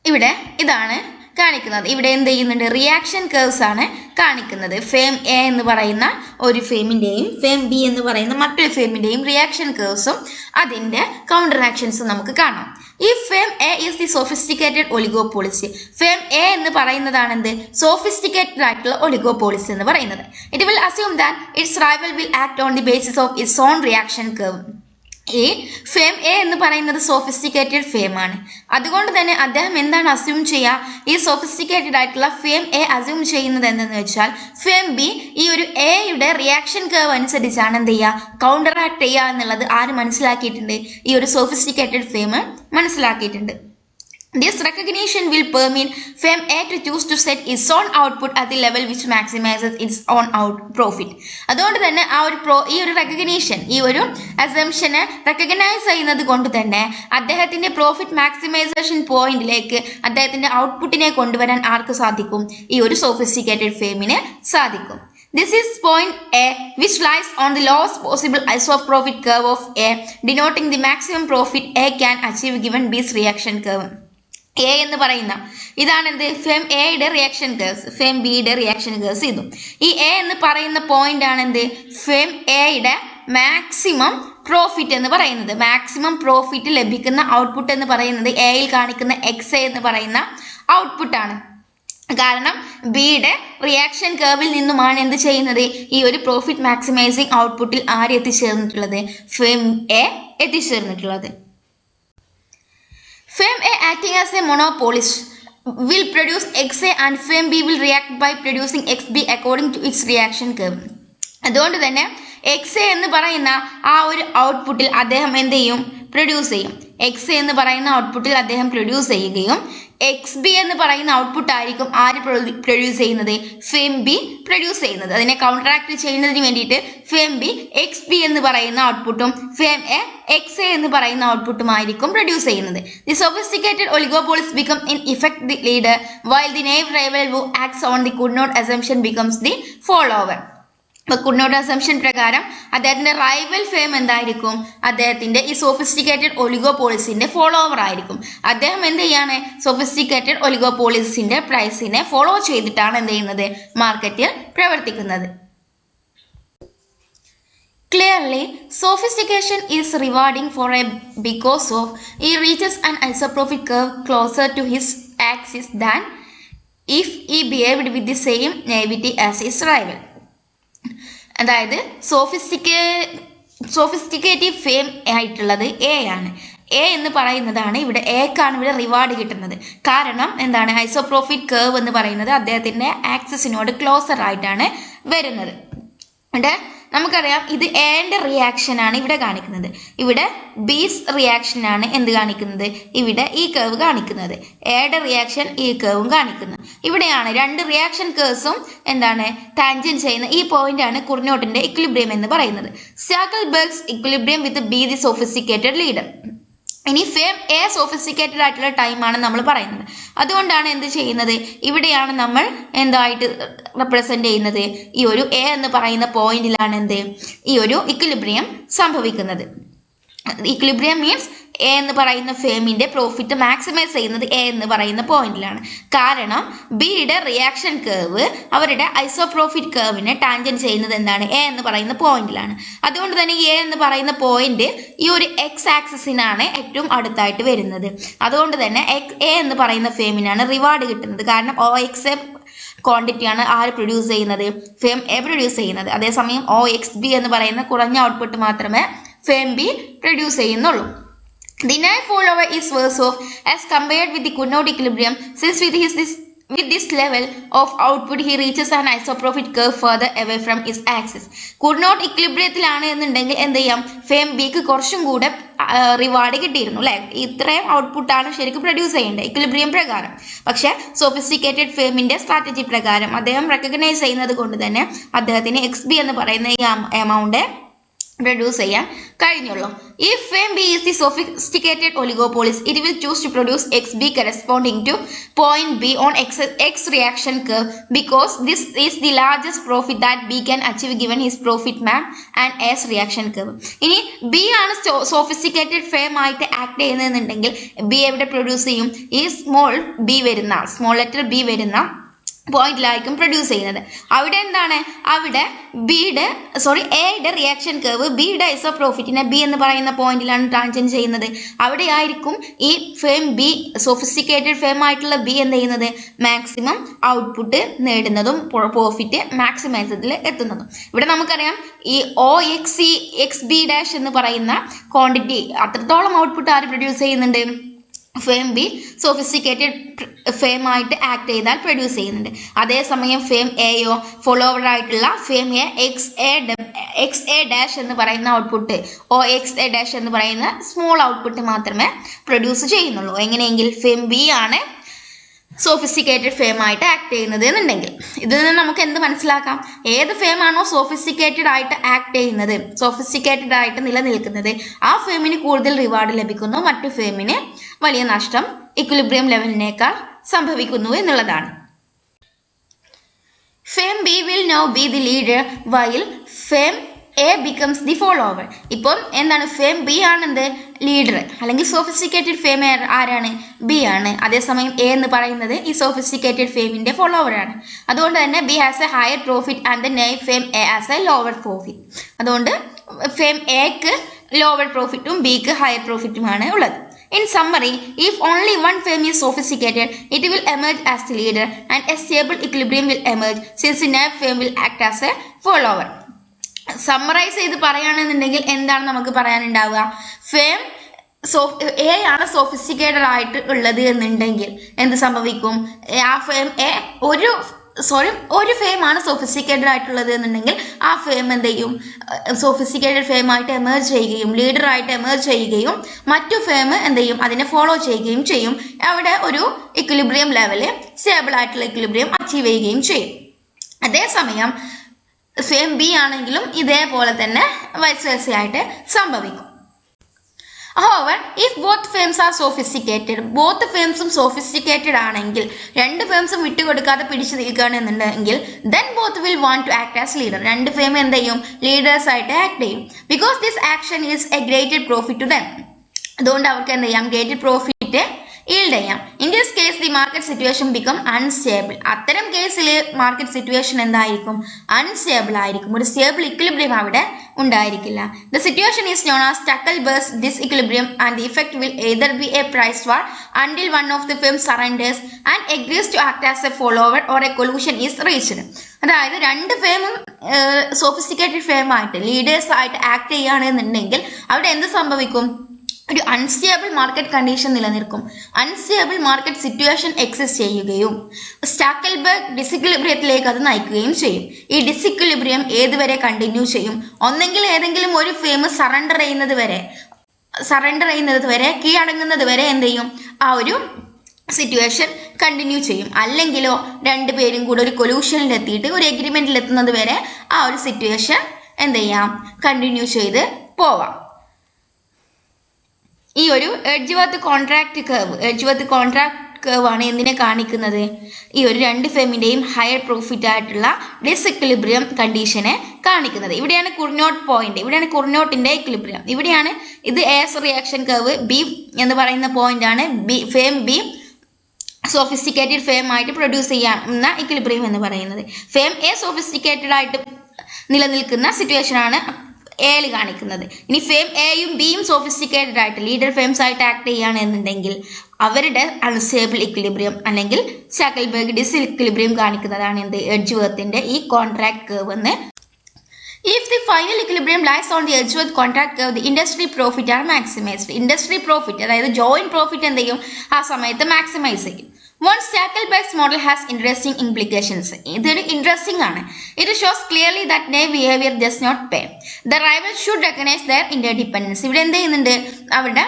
ഇവിടെ ഇതാണ് കാണിക്കുന്നത്. ഇവിടെ എന്ത് ചെയ്യുന്നുണ്ട്, റിയാക്ഷൻ കർവ്സ് ആണ് കാണിക്കുന്നത്. ഫേം എ എന്ന് പറയുന്ന ഒരു ഫേമിൻ്റെയും ഫേം ബി എന്ന് പറയുന്ന മറ്റൊരു ഫേമിൻ്റെയും റിയാക്ഷൻ കർവ്സും അതിൻ്റെ കൗണ്ടർ ആക്ഷൻസും നമുക്ക് കാണാം. ഈ firm A is the sophisticated oligopolist. Firm A എന്ന് പറയുന്നതാണ് എന്ത്, സോഫിസ്റ്റിക്കേറ്റഡ് ആയിട്ടുള്ള ഒലിഗോപോളിസ്റ്റ് എന്ന് പറയുന്നത്. It will assume that its rival will act on the basis of its own reaction curve. ഈ ഫേം എ എന്ന് പറയുന്നത് സോഫിസ്റ്റിക്കേറ്റഡ് ഫേം ആണ്. അതുകൊണ്ട് തന്നെ അദ്ദേഹം എന്താണ് അസ്യൂം ചെയ്യുക, ഈ സോഫിസ്റ്റിക്കേറ്റഡ് ആയിട്ടുള്ള ഫേം എ അസ്യൂം ചെയ്യുന്നത് എന്തെന്ന് വെച്ചാൽ ഫേം ബി ഈ ഒരു എയുടെ റിയാക്ഷൻ കർവ് അനുസരിച്ചാണ് എന്ത് ചെയ്യുക, കൗണ്ടർ ആക്ട് ചെയ്യുക എന്നുള്ളത് ആര് മനസ്സിലാക്കിയിട്ടുണ്ട്, ഈ ഒരു സോഫിസ്റ്റിക്കേറ്റഡ് ഫേം മനസ്സിലാക്കിയിട്ടുണ്ട്. This recognition will permit firm A to choose to set its own output at the level which maximizes its own profit. അതുകൊണ്ട് തന്നെ ഈ ഒരു റെക്കഗ്നീഷൻ, ഈ ഒരു അസംഷനെ റെക്കഗ്നൈസ് ചെയ്യുന്നത് കൊണ്ട് തന്നെ അദ്ദേഹത്തിന്റെ പ്രോഫിറ്റ് മാക്സിമൈസേഷൻ പോയിന്റിലേക്ക് അദ്ദേഹത്തിന്റെ ഔട്ട്പുട്ടിനെ കൊണ്ടുവരാൻ ആർക്ക് സാധിക്കും, ഈ ഒരു സോഫിസ്റ്റിക്കേറ്റഡ് ഫേമിന് സാധിക്കും. This is point A, which lies on the lowest possible isoprofit curve of A, denoting the maximum profit A can achieve given B's reaction curve. A എന്ന് പറയുന്ന ഇതാണ് എന്ത്, ഫേം എയുടെ റിയാക്ഷൻ കേഴ്സ്, ഫേം ബിയുടെ reaction curse ഇതും. ഈ A എന്ന് പറയുന്ന പോയിന്റ് ആണ് എന്ത്, ഫേം എയുടെ മാക്സിമം പ്രോഫിറ്റ് എന്ന് പറയുന്നത്. മാക്സിമം പ്രോഫിറ്റ് ലഭിക്കുന്ന ഔട്ട്പുട്ട് എന്ന് പറയുന്നത് എയിൽ കാണിക്കുന്ന എക്സ് എ എന്ന് പറയുന്ന ഔട്ട്പുട്ടാണ്. കാരണം ബിയുടെ റിയാക്ഷൻ കർവിൽ നിന്നുമാണ് എന്ത് ചെയ്യുന്നത്, ഈ ഒരു പ്രോഫിറ്റ് മാക്സിമൈസിങ് ഔട്ട്പുട്ടിൽ ആര് എത്തിച്ചേർന്നിട്ടുള്ളത്, ഫേം എ എത്തിച്ചേർന്നിട്ടുള്ളത്. Firm A acting as a monopolist will produce XA and firm B will react by producing XB according to its reaction curve. അതുകൊണ്ട് തന്നെ എക്സ് എ എന്ന് പറയുന്ന ആ ഒരു ഔട്ട്പുട്ടിൽ അദ്ദേഹം എന്ത് ചെയ്യും, പ്രൊഡ്യൂസ് ചെയ്യും. എക്സ് എ എന്ന് പറയുന്ന ഔട്ട്പുട്ടിൽ അദ്ദേഹം പ്രൊഡ്യൂസ് ചെയ്യുകയും എക്സ് ബി എന്ന് പറയുന്ന ഔട്ട്പുട്ട് ആയിരിക്കും ആര് പ്രൊഡ്യൂസ് ചെയ്യുന്നത്, ഫേം ബി പ്രൊഡ്യൂസ് ചെയ്യുന്നത്. അതിനെ കൗണ്ടറാക്ട് ചെയ്യുന്നതിന് വേണ്ടിയിട്ട് ഫേം ബി എക്സ് ബി എന്ന് പറയുന്ന ഔട്ട്പുട്ടും ഫേം എ എക്സ് എ എന്ന് പറയുന്ന ഔട്ട്പുട്ടും ആയിരിക്കും പ്രൊഡ്യൂസ് ചെയ്യുന്നത്. The sophisticated oligopolist become in effect the leader while the naive rival who acts on the Cournot assumption becomes the follower. Cournot assumption പ്രകാരം അദ്ദേഹത്തിന്റെ റൈവൽ ഫേം എന്തായിരിക്കും, അദ്ദേഹത്തിന്റെ ഈ സോഫിസ്റ്റിക്കേറ്റഡ് ഒലിഗോപോളിസിന്റെ ഫോളോവർ ആയിരിക്കും. അദ്ദേഹം എന്ത് ചെയ്യാണ്, സോഫിസ്റ്റിക്കേറ്റഡ് ഒലിഗോപോളിസിന്റെ പ്രൈസിനെ ഫോളോ ചെയ്തിട്ടാണ് എന്ത് ചെയ്യുന്നത്, മാർക്കറ്റിൽ പ്രവർത്തിക്കുന്നത്. Clearly, sophistication is rewarding for a because of he reaches an isoprofit curve closer to his axis than if he behaved with the same naivety as his rival. അതായത് സോഫിസ്റ്റിക്കേറ്റീവ് ഫെയിം ആയിട്ടുള്ളത് A ആണ്. A എന്ന് പറയുന്നതാണ് ഇവിടെ എക്കാണ് ഇവിടെ reward കിട്ടുന്നത്. കാരണം എന്താണ്, ഐസോപ്രോഫിറ്റ് കർവ് എന്ന് പറയുന്നത് അദ്ദേഹത്തിന്റെ ആക്സിസിനോട് ക്ലോസർ ആയിട്ടാണ് വരുന്നത്. ഇവിടെ നമുക്കറിയാം ഇത് എന്റെ റിയാക്ഷൻ ആണ് ഇവിടെ കാണിക്കുന്നത്. ഇവിടെ ബീസ് റിയാക്ഷൻ ആണ് എന്ത് കാണിക്കുന്നത്, ഇവിടെ ഈ കർവ് കാണിക്കുന്നത്. എയുടെ റിയാക്ഷൻ ഈ കർവും കാണിക്കുന്നത്. ഇവിടെയാണ് രണ്ട് റിയാക്ഷൻ കേഴ്സും എന്താണ് ടാൻജന്റ് ചെയ്യുന്ന ഈ പോയിന്റ് ആണ് കുർനോട്ടിന്റെ ഇക്വിലിബ്രിയം എന്ന് പറയുന്നത്. Stackelberg's equilibrium with B the sophisticated leader. ഇനി ഫെയിം എ സോഫിസ്റ്റിക്കേറ്റഡ് ആയിട്ടുള്ള ടൈമാണ് നമ്മൾ പറയുന്നത്. അതുകൊണ്ടാണ് എന്ത് ചെയ്യുന്നത്, ഇവിടെയാണ് നമ്മൾ എന്തായിട്ട് റെപ്രസെന്റ് ചെയ്യുന്നത്, ഈ ഒരു എ എന്ന് പറയുന്ന പോയിന്റിലാണ് എന്ത് ഈ ഒരു ഇക്വിലിബ്രിയം സംഭവിക്കുന്നത്. ഇക്വിലിബ്രിയം മീൻസ് എ എന്ന് പറയുന്ന ഫെയിമിന്റെ പ്രോഫിറ്റ് മാക്സിമൈസ് ചെയ്യുന്നത് എ എന്ന് പറയുന്ന പോയിന്റിലാണ്. കാരണം ബിയുടെ റിയാക്ഷൻ കർവ് അവരുടെ ഐസോപ്രോഫിറ്റ് കർവിനെ ടാൻജന്റ് ചെയ്യുന്നത് എന്താണ്, എ എന്ന് പറയുന്ന പോയിന്റിലാണ്. അതുകൊണ്ട് തന്നെ എ എന്ന് പറയുന്ന പോയിന്റ് ഈ ഒരു എക്സ് ആക്സിസിനാണ് ഏറ്റവും അടുത്തായിട്ട് വരുന്നത്. അതുകൊണ്ട് തന്നെ എ എന്ന് പറയുന്ന ഫെയിമിനാണ് റിവാർഡ് കിട്ടുന്നത്. കാരണം OX ക്വാണ്ടിറ്റിയാണ് ആര് പ്രൊഡ്യൂസ് ചെയ്യുന്നത്, ഫെയിം എ പ്രൊഡ്യൂസ് ചെയ്യുന്നത്. അതേസമയം OXB എന്ന് പറയുന്ന കുറഞ്ഞ ഔട്ട്പുട്ട് മാത്രമേ ഫെയിം ബി പ്രൊഡ്യൂസ് ചെയ്യുന്നുള്ളൂ. The knife follower is worse off as compared with the Cournot equilibrium, since with this level of output he reaches an isoprofit curve further away from its axis. Cournot equilibriumത്തിലാണ് എന്നുണ്ടെങ്കിൽ എന്ത് ചെയ്യാം, fame ബിക്ക് കുറച്ചും കൂടെ reward കിട്ടിയിരുന്നു അല്ലെ. ഇത്രയും ഔട്ട്പുട്ടാണ് ശരിക്കും പ്രൊഡ്യൂസ് ചെയ്യേണ്ടത് ഇക്വിലിബ്രിയം പ്രകാരം. പക്ഷെ സോഫിസ്റ്റിക്കേറ്റഡ് ഫെയിമിന്റെ സ്ട്രാറ്റജി പ്രകാരം അദ്ദേഹം റെക്കഗ്നൈസ് ചെയ്യുന്നത് കൊണ്ട് തന്നെ അദ്ദേഹത്തിന് XB എന്ന് പറയുന്ന ഈ എമൗണ്ട് പ്രൊഡ്യൂസ് ചെയ്യാൻ കഴിഞ്ഞുള്ളൂ. If fame B is the sophisticated oligopolis, it will choose to produce XB corresponding to point B on X reaction curve because this is the largest profit that B can achieve given his profit map and S reaction curve. ഇനി B ആണ് sophisticated fame ആയിട്ട് act ചെയ്യുന്നതെന്നുണ്ടെങ്കിൽ B എവിടെ produce ചെയ്യും, ഈ small letter B വരുന്ന പോയിന്റിലായിരിക്കും produce ചെയ്യുന്നത്. അവിടെ എന്താണ്, അവിടെ എയുടെ റിയാക്ഷൻ കർവ് ബിയുടെ ഐസോപ്രോഫിറ്റിനെ ബി എന്ന് പറയുന്ന പോയിന്റിലാണ് ടാൻജന്റ് ചെയ്യുന്നത്. അവിടെ ആയിരിക്കും ഈ ഫെയിം ബി സോഫിസ്റ്റിക്കേറ്റഡ് ഫെയിം ആയിട്ടുള്ള ബി എന്ത് ചെയ്യുന്നത്, മാക്സിമം ഔട്ട്പുട്ട് നേടുന്നതും പ്രോഫിറ്റ് മാക്സിമൈസത്തിൽ എത്തുന്നതും. ഇവിടെ നമുക്കറിയാം ഈ OXB ഡാഷ് എന്ന് പറയുന്ന ക്വാണ്ടിറ്റി അത്രത്തോളം ഔട്ട്പുട്ട് ആര് പ്രൊഡ്യൂസ് ചെയ്യുന്നുണ്ട്, ഫെയിം ബി സോഫിസ്റ്റിക്കേറ്റഡ് ഫെയിം ആയിട്ട് ആക്ട് ചെയ്താൽ പ്രൊഡ്യൂസ് ചെയ്യുന്നുണ്ട്. അതേസമയം ഫെയിം എയോ ഫോളോവർ ആയിട്ടുള്ള ഫെയിം എ XA ഡാഷ് എന്ന് പറയുന്ന ഔട്ട്പുട്ട് OXA ഡാഷ് എന്ന് പറയുന്ന സ്മോൾ ഔട്ട്പുട്ട് മാത്രമേ പ്രൊഡ്യൂസ് ചെയ്യുന്നുള്ളൂ. എങ്ങനെയെങ്കിൽ ഫെയിം ബി ആണ് സോഫിസ്റ്റിക്കേറ്റഡ് ഫെയിം ആയിട്ട് ആക്ട് ചെയ്യുന്നത് എന്നുണ്ടെങ്കിൽ ഇതിൽ നിന്ന് നമുക്ക് എന്ത് മനസ്സിലാക്കാം, ഏത് ഫെയിം ആണോ സോഫിസ്റ്റിക്കേറ്റഡ് ആയിട്ട് ആക്ട് ചെയ്യുന്നത്, സോഫിസ്റ്റിക്കേറ്റഡ് ആയിട്ട് നിലനിൽക്കുന്നത്, ആ ഫെയിമിന് കൂടുതൽ റിവാർഡ് ലഭിക്കുന്നു, മറ്റു ഫെയിമിന് വലിയ നഷ്ടം ഇക്വിലിബ്രിയം ലെവലിനേക്കാൾ സംഭവിക്കുന്നു എന്നുള്ളതാണ്. Fame B will now be the leader while fame A becomes the follower. ഇപ്പം എന്താണ്, ഫെയിം ബി ആണെന്ത് ലീഡർ, അല്ലെങ്കിൽ സോഫിസ്റ്റിക്കേറ്റഡ് ഫെയിം ആരാണ്, ബി ആണ്. അതേസമയം എ എന്ന് പറയുന്നത് ഈ സോഫിസ്റ്റിക്കേറ്റഡ് ഫെയിമിന്റെ ഫോളോവർ ആണ്. അതുകൊണ്ട് തന്നെ B has a higher profit and the naive firm A has a lower profit. അതുകൊണ്ട് ഫെയിം എക്ക് ലോവർ പ്രോഫിറ്റും ബിക്ക് ഹയർ പ്രോഫിറ്റുമാണ് ഉള്ളത്. In summary, if only one fame is sophisticated, it will emerge as the leader and a stable equilibrium will emerge since the naive fame will act as a follower. Summarise ചെയ്ത് പറയുകയാണെന്നുണ്ടെങ്കിൽ എന്താണ് നമുക്ക് പറയാനുണ്ടാവുക, fame A ആണ് sophisticated ആയിട്ട് ഉള്ളത് എന്നുണ്ടെങ്കിൽ എന്ത് സംഭവിക്കും, ആ ഫെയിം എ ഒരു ഫെയിം ആണ് സോഫിസ്റ്റിക്കേറ്റഡ് ആയിട്ടുള്ളത് എന്നുണ്ടെങ്കിൽ ആ ഫെയിം എന്ത് ചെയ്യും, സോഫിസ്റ്റിക്കേറ്റഡ് ഫെയിം ആയിട്ട് എമേർജ് ചെയ്യുകയും ലീഡറായിട്ട് എമേർജ് ചെയ്യുകയും മറ്റു ഫെയിം എന്ത് ചെയ്യും, അതിനെ ഫോളോ ചെയ്യുകയും ചെയ്യും. അവിടെ ഒരു ഇക്വിലിബ്രിയം ലെവല് സ്റ്റേബിൾ ആയിട്ടുള്ള ഇക്വിലിബ്രിയം അച്ചീവ് ചെയ്യുകയും ചെയ്യും. അതേസമയം ഫെയിം ബി ആണെങ്കിലും ഇതേപോലെ തന്നെ വൈസ് വേഴ്സ ആയിട്ട് സംഭവിക്കും. However, if both firms are sophisticated, both ഫെയിംസും സോഫിസ്റ്റിക്കേറ്റഡ് ആണെങ്കിൽ, രണ്ട് ഫെയിംസും വിട്ടുകൊടുക്കാതെ പിടിച്ചു നിൽക്കുകയാണെന്നുണ്ടെങ്കിൽ then both will want to act as leader. രണ്ട് ഫെയിം എന്ത് ചെയ്യും, ലീഡേഴ്സ് ആയിട്ട് ആക്ട് ചെയ്യും. Because this action is a greater profit to them. അതുകൊണ്ട് അവർക്ക് എന്ത് ചെയ്യാം, ഗ്രേറ്റർ പ്രോഫിറ്റ് ഈൽഡ് ചെയ്യാം. In this case the market situation become unstable. അത്തരം കേസിൽ മാർക്കറ്റ് സിറ്റുവേഷൻ എന്തായിരിക്കും? അൺസ്റ്റേബിൾ ആയിരിക്കും. ഒരു സ്റ്റേബിൾ ഇക്വിലിബ്രിയം അവിടെ ഉണ്ടായിരിക്കില്ല. The situation is known as Stackelberg's disequilibrium and the effect will either be a price war until one of the firms surrenders and agrees to act as a follower or a collusion is reached. അതായത് രണ്ട് ഫേമും sophisticated firm ആയിട്ട് leaders ആയിട്ട് act ചെയ്യുകയാണെന്നുണ്ടെങ്കിൽ അവിടെ എന്ത് സംഭവിക്കും? ഒരു unstable market condition നിലനിൽക്കും. അൺസ്റ്റേബിൾ മാർക്കറ്റ് സിറ്റുവേഷൻ എക്സിസ്റ്റ് ചെയ്യുകയും സ്റ്റാക്കൽബർഗ് ഡിസിക്വിലിബ്രിയത്തിലേക്ക് അത് നയിക്കുകയും ചെയ്യും. ഈ ഡിസിക്വിലിബ്രിയം ഏതുവരെ കണ്ടിന്യൂ ചെയ്യും? ഒന്നെങ്കിൽ ഏതെങ്കിലും ഒരു ഫേം സറണ്ടർ ചെയ്യുന്നത് വരെ കീഴടങ്ങുന്നത് വരെ എന്ത് ചെയ്യും? ആ ഒരു സിറ്റുവേഷൻ കണ്ടിന്യൂ ചെയ്യും. അല്ലെങ്കിലോ രണ്ടുപേരും കൂടെ ഒരു കൊലൂഷനിൽ എത്തിയിട്ട് ഒരു എഗ്രിമെന്റിൽ എത്തുന്നത് വരെ ആ ഒരു സിറ്റുവേഷൻ എന്ത് ചെയ്യാം? കണ്ടിന്യൂ ചെയ്ത് പോവാം. ഈ ഒരു എഡ്ജ്വർത്ത് കോൺട്രാക്ട് കർവ് ആണ് എന്തിനെ കാണിക്കുന്നത്? ഈ ഒരു രണ്ട് ഫേമിൻ്റെയും ഹയർ പ്രോഫിറ്റ് ആയിട്ടുള്ള ഡിസ്ഇക്വിലിബ്രിയം കണ്ടീഷനെ കാണിക്കുന്നത്. ഇവിടെയാണ് കുർനോട്ട് പോയിന്റ്, ഇവിടെയാണ് കുർനോട്ടിന്റെ ഇക്വിലിബ്രിയം. ഇവിടെയാണ് ഇത് എസ് റിയാക്ഷൻ കർവ് ബി എന്ന് പറയുന്ന പോയിന്റ് ആണ്. ഫേം ബി സോഫിസ്റ്റിക്കേറ്റഡ് ഫേം ആയിട്ട് പ്രൊഡ്യൂസ് ചെയ്യാവുന്ന ഇക്വിലിബ്രിയം എന്ന് പറയുന്നത്. ഫേം എ സോഫിസ്റ്റിക്കേറ്റഡ് ആയിട്ട് നിലനിൽക്കുന്ന സിറ്റുവേഷൻ ആണ് എയിൽ കാണിക്കുന്നത്. ഇനി ഫേം എയും ബിയും സോഫിസ്റ്റിക്കേറ്റഡ് ആയിട്ട് ലീഡർ ഫേംസ് ആയിട്ട് ആക്ട് ചെയ്യുകയാണെന്നുണ്ടെങ്കിൽ അവരുടെ അൺസ്റ്റേബിൾ ഇക്വിലിബ്രിയം അല്ലെങ്കിൽ സ്റ്റാക്കൽബർഗ് ഡിസ്ഇക്വിലിബ്രിയം കാണിക്കുന്നതാണ് എന്ത്? എഡ്ജ്വർത്തിന്റെ ഈ കോൺട്രാക്ട് കർവ് എന്ന്. If the final equilibrium lies on the Edgeworth contract curve, the industry profit are maximized. Industry profit, അതായത് joint profit എന്ത് ചെയ്യും? ആ സമയത്ത് മാക്സിമൈസ് ചെയ്യും. One Stackelberg's model has interesting implications. ഇതൊരു ഇൻട്രസ്റ്റിംഗ് ആണ്. It shows clearly that naive behavior does not pay. The rivals should recognize their interdependence. ഇവിടെ എന്ത് ചെയ്യുന്നുണ്ട്? അവരുടെ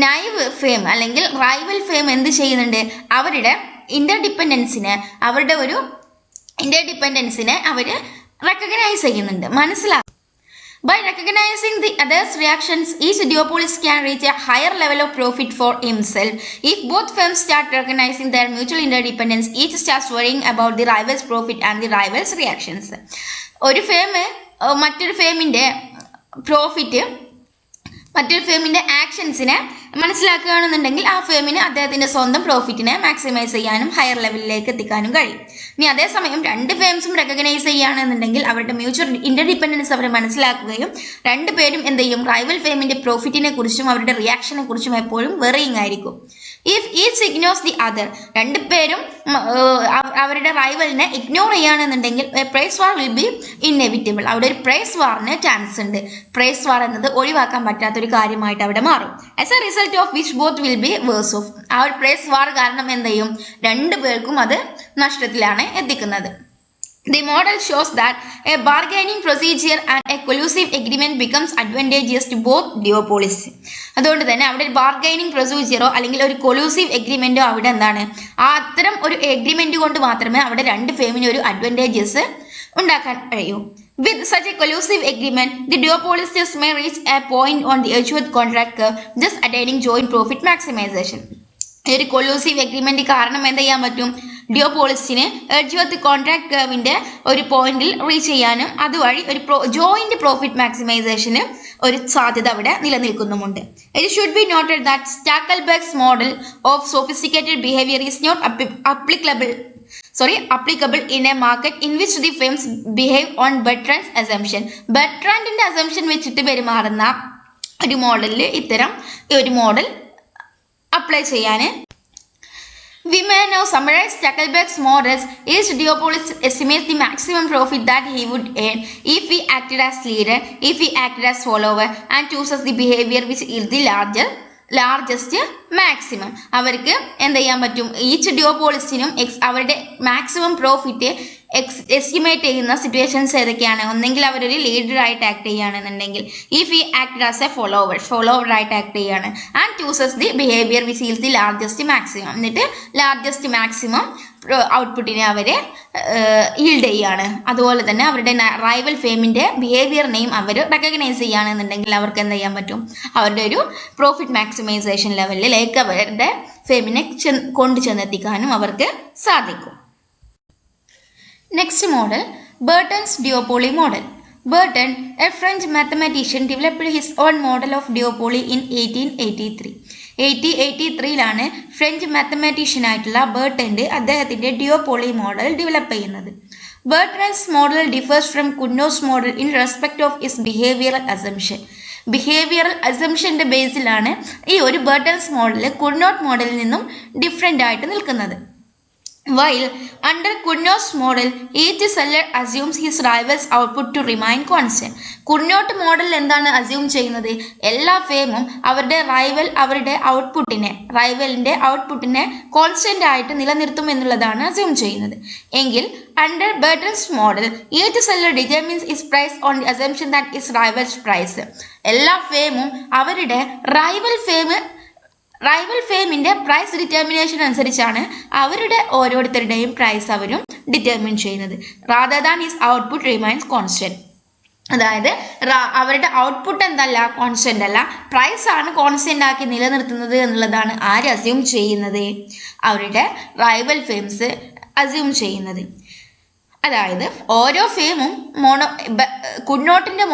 നൈവ് ഫേം അല്ലെങ്കിൽ റൈവൽ ഫേം എന്ത് ചെയ്യുന്നുണ്ട്? അവരുടെ ഇന്റർഡിപെൻഡൻസിനെ അവർ റെക്കഗ്നൈസ് ചെയ്യുന്നുണ്ട്, മനസ്സിലാക്കും. By recognizing the others' reactions, each duopolist can reach a higher level of profit for himself. If both firms start recognizing their mutual interdependence, each starts worrying about the rival's profit and the rival's reactions. ഒരു firm മറ്റൊരു ഫേമിന്റെ ആക്ഷൻസിനെ മനസ്സിലാക്കുകയാണെന്നുണ്ടെങ്കിൽ ആ ഫേമിന് അദ്ദേഹത്തിന്റെ സ്വന്തം പ്രോഫിറ്റിനെ maximise ചെയ്യാനും higher ലെവലിലേക്ക് എത്തിക്കാനും കഴിയും. ഇനി അതേസമയം രണ്ട് ഫേംസും റെക്കഗ്നൈസ് ചെയ്യുകയാണെന്നുണ്ടെങ്കിൽ അവരുടെ മ്യൂച്വൽ ഇന്റർഡിപെൻഡൻസ് അവർ മനസ്സിലാക്കുകയും രണ്ടുപേരും എന്ത് ചെയ്യും? റൈവൽ ഫേമിന്റെ പ്രോഫിറ്റിനെ കുറിച്ചും അവരുടെ റിയാക്ഷനെ കുറിച്ചും എപ്പോഴും വെറിയിങ് ആയിരിക്കും. If each ignores the other, രണ്ടുപേരും അവരുടെ റൈവലിനെ ഇഗ്നോർ ചെയ്യുകയാണെന്നുണ്ടെങ്കിൽ price war will be inevitable. അവിടെ ഒരു പ്രൈസ് വാറിന് ചാൻസ് ഉണ്ട്. പ്രൈസ് വാർ എന്നത് ഒഴിവാക്കാൻ പറ്റാത്തൊരു കാര്യമായിട്ട് അവിടെ മാറും. As a result of which both will be worse off. ആ ഒരു പ്രൈസ് വാർ കാരണം എന്ത് ചെയ്യും? രണ്ടുപേർക്കും അത് നഷ്ടത്തിലാണ് എത്തിക്കുന്നത്. The model shows that a bargaining procedure and a collusive agreement becomes advantageous to both duopolists. അതുകൊണ്ട് തന്നെ അവിടെ ഒരു ബാർഗൈനിങ് പ്രൊസീജിയറോ അല്ലെങ്കിൽ ഒരു കൊലൂസീവ് എഗ്രിമെന്റോ അവിടെ എന്താണ്? അത്തരം ഒരു എഗ്രിമെന്റ് കൊണ്ട് മാത്രമേ അവിടെ രണ്ട് ഫേമിന് ഒരു അഡ്വാൻറ്റേജസ് ഉണ്ടാക്കാൻ കഴിയൂ. With such a collusive agreement, the duopolists may reach a point on the Edgeworth contract curve, thus attaining joint profit maximization. ഈ ഒരു കൊലൂസീവ് എഗ്രിമെന്റ് കാരണം എന്ത് ചെയ്യാൻ പറ്റും? ഡ്യൂപോളിസ്റ്റിന് എഡ്ജ്വർത്ത് കോൺട്രാക്ട് കർവിന്റെ ഒരു പോയിന്റിൽ റീച്ച് ചെയ്യാനും അതുവഴി ഒരു ജോയിന്റ് പ്രോഫിറ്റ് മാക്സിമൈസേഷന് ഒരു സാധ്യത അവിടെ നിലനിൽക്കുന്നുമുണ്ട്. It should be noted that Stackelberg's model of sophisticated behavior is not applicable in a market in which the firms behave on Bertrand's assumption. ബെർട്രാൻഡിന്റെ അസംഷൻ വെച്ചിട്ട് പെരുമാറുന്ന ഒരു മോഡലിൽ ഇത്തരം ഒരു മോഡൽ അപ്ലൈ ചെയ്യാൻ. We may now summarize Stackelberg's models. Each duopolist estimates the maximum profit that he would earn if he acted as leader, if he acted as follower, and chooses the behavior which is the largest maximum. അവർക്ക് എന്ത് ചെയ്യാൻ പറ്റും? Each ഡ്യൂപോളിസ്റ്റിനും അവരുടെ maximum profit estimate ചെയ്യുന്ന situations ഏതൊക്കെയാണ്? ഒന്നെങ്കിൽ അവരൊരു ലീഡറായിട്ട് act ചെയ്യുകയാണെന്നുണ്ടെങ്കിൽ, ഇഫ് ഈ ആക്ട് ആസ് എ ഫോളോവറായിട്ട് ആക്ട് ചെയ്യുകയാണ്, and chooses the behaviour which is the largest maximum. എന്നിട്ട് ലാർജസ്റ്റ് മാക്സിമം ഔട്ട്പുട്ടിനെ അവർ ഈൽഡ് ചെയ്യുകയാണ്. അതുപോലെ തന്നെ അവരുടെ റൈവൽ ഫേമിൻ്റെ ബിഹേവിയറിനെയും അവർ റെക്കഗ്നൈസ് ചെയ്യുകയാണെന്നുണ്ടെങ്കിൽ അവർക്ക് എന്ത് ചെയ്യാൻ പറ്റും? അവരുടെ ഒരു പ്രോഫിറ്റ് മാക്സിമൈസേഷൻ ലെവലിലേക്ക് അവരുടെ ഫേമിനെ കൊണ്ടു ചെന്നെത്തിക്കാനും അവർക്ക് സാധിക്കും. Next model, Bertrand's duopoly model. Bertrand, a French mathematician, developed his own model of duopoly in 1883. 1883 French mathematician ആയിട്ടുള്ള ബെർട്രൻഡ് അദ്ദേഹത്തിന്റെ ഡ്യുവോപോളി മോഡൽ ഡെവലപ്പ് ചെയ്യുന്നത്. Bertrand's model differs from Cournot's model in respect of his behavioural assumption. Behavioural അസംഷന്റെ ബേസിലാണ് ഈ ഒരു ബെർട്രാൻഡ്സ് model കുർനോട്ട് മോഡലിൽ നിന്നും different ആയിട്ട് നിൽക്കുന്നത്. While under Cournot's model, each seller assumes his rival's output to remain constant. Cournot model എന്താണ് അസ്യൂം ചെയ്യുന്നത്? എല്ലാ ഫേമും അവരുടെ റൈവലിന്റെ ഔട്ട്പുട്ടിനെ കോൺസ്റ്റന്റ് ആയിട്ട് നിലനിർത്തും എന്നുള്ളതാണ് അസ്യൂം ചെയ്യുന്നത്. എങ്കിൽ under Bertrand's model each seller determines his price on the assumption that his rival's price. എല്ലാ ഫേമും അവരുടെ റൈവൽ ഫേമിന്റെ പ്രൈസ് ഡിറ്റർമിനേഷൻ അനുസരിച്ചാണ് അവരുടെ ഓരോരുത്തരുടെയും പ്രൈസ് അവരും ഡിറ്റർമിൻ ചെയ്യുന്നത്. Rather than his output remains constant. അതായത് അവരുടെ ഔട്ട്പുട്ട് എന്തല്ല, കോൺസ്റ്റന്റ് അല്ല, പ്രൈസ് ആണ് കോൺസ്റ്റന്റ് ആക്കി നിലനിർത്തുന്നത് എന്നുള്ളതാണ് ആര് അസ്യൂം ചെയ്യുന്നത്? അവരുടെ റൈവൽ ഫേംസ് അസ്യൂം ചെയ്യുന്നത്. അതായത് ഓരോ ഫേമും കുർനോട്ടിന്റെ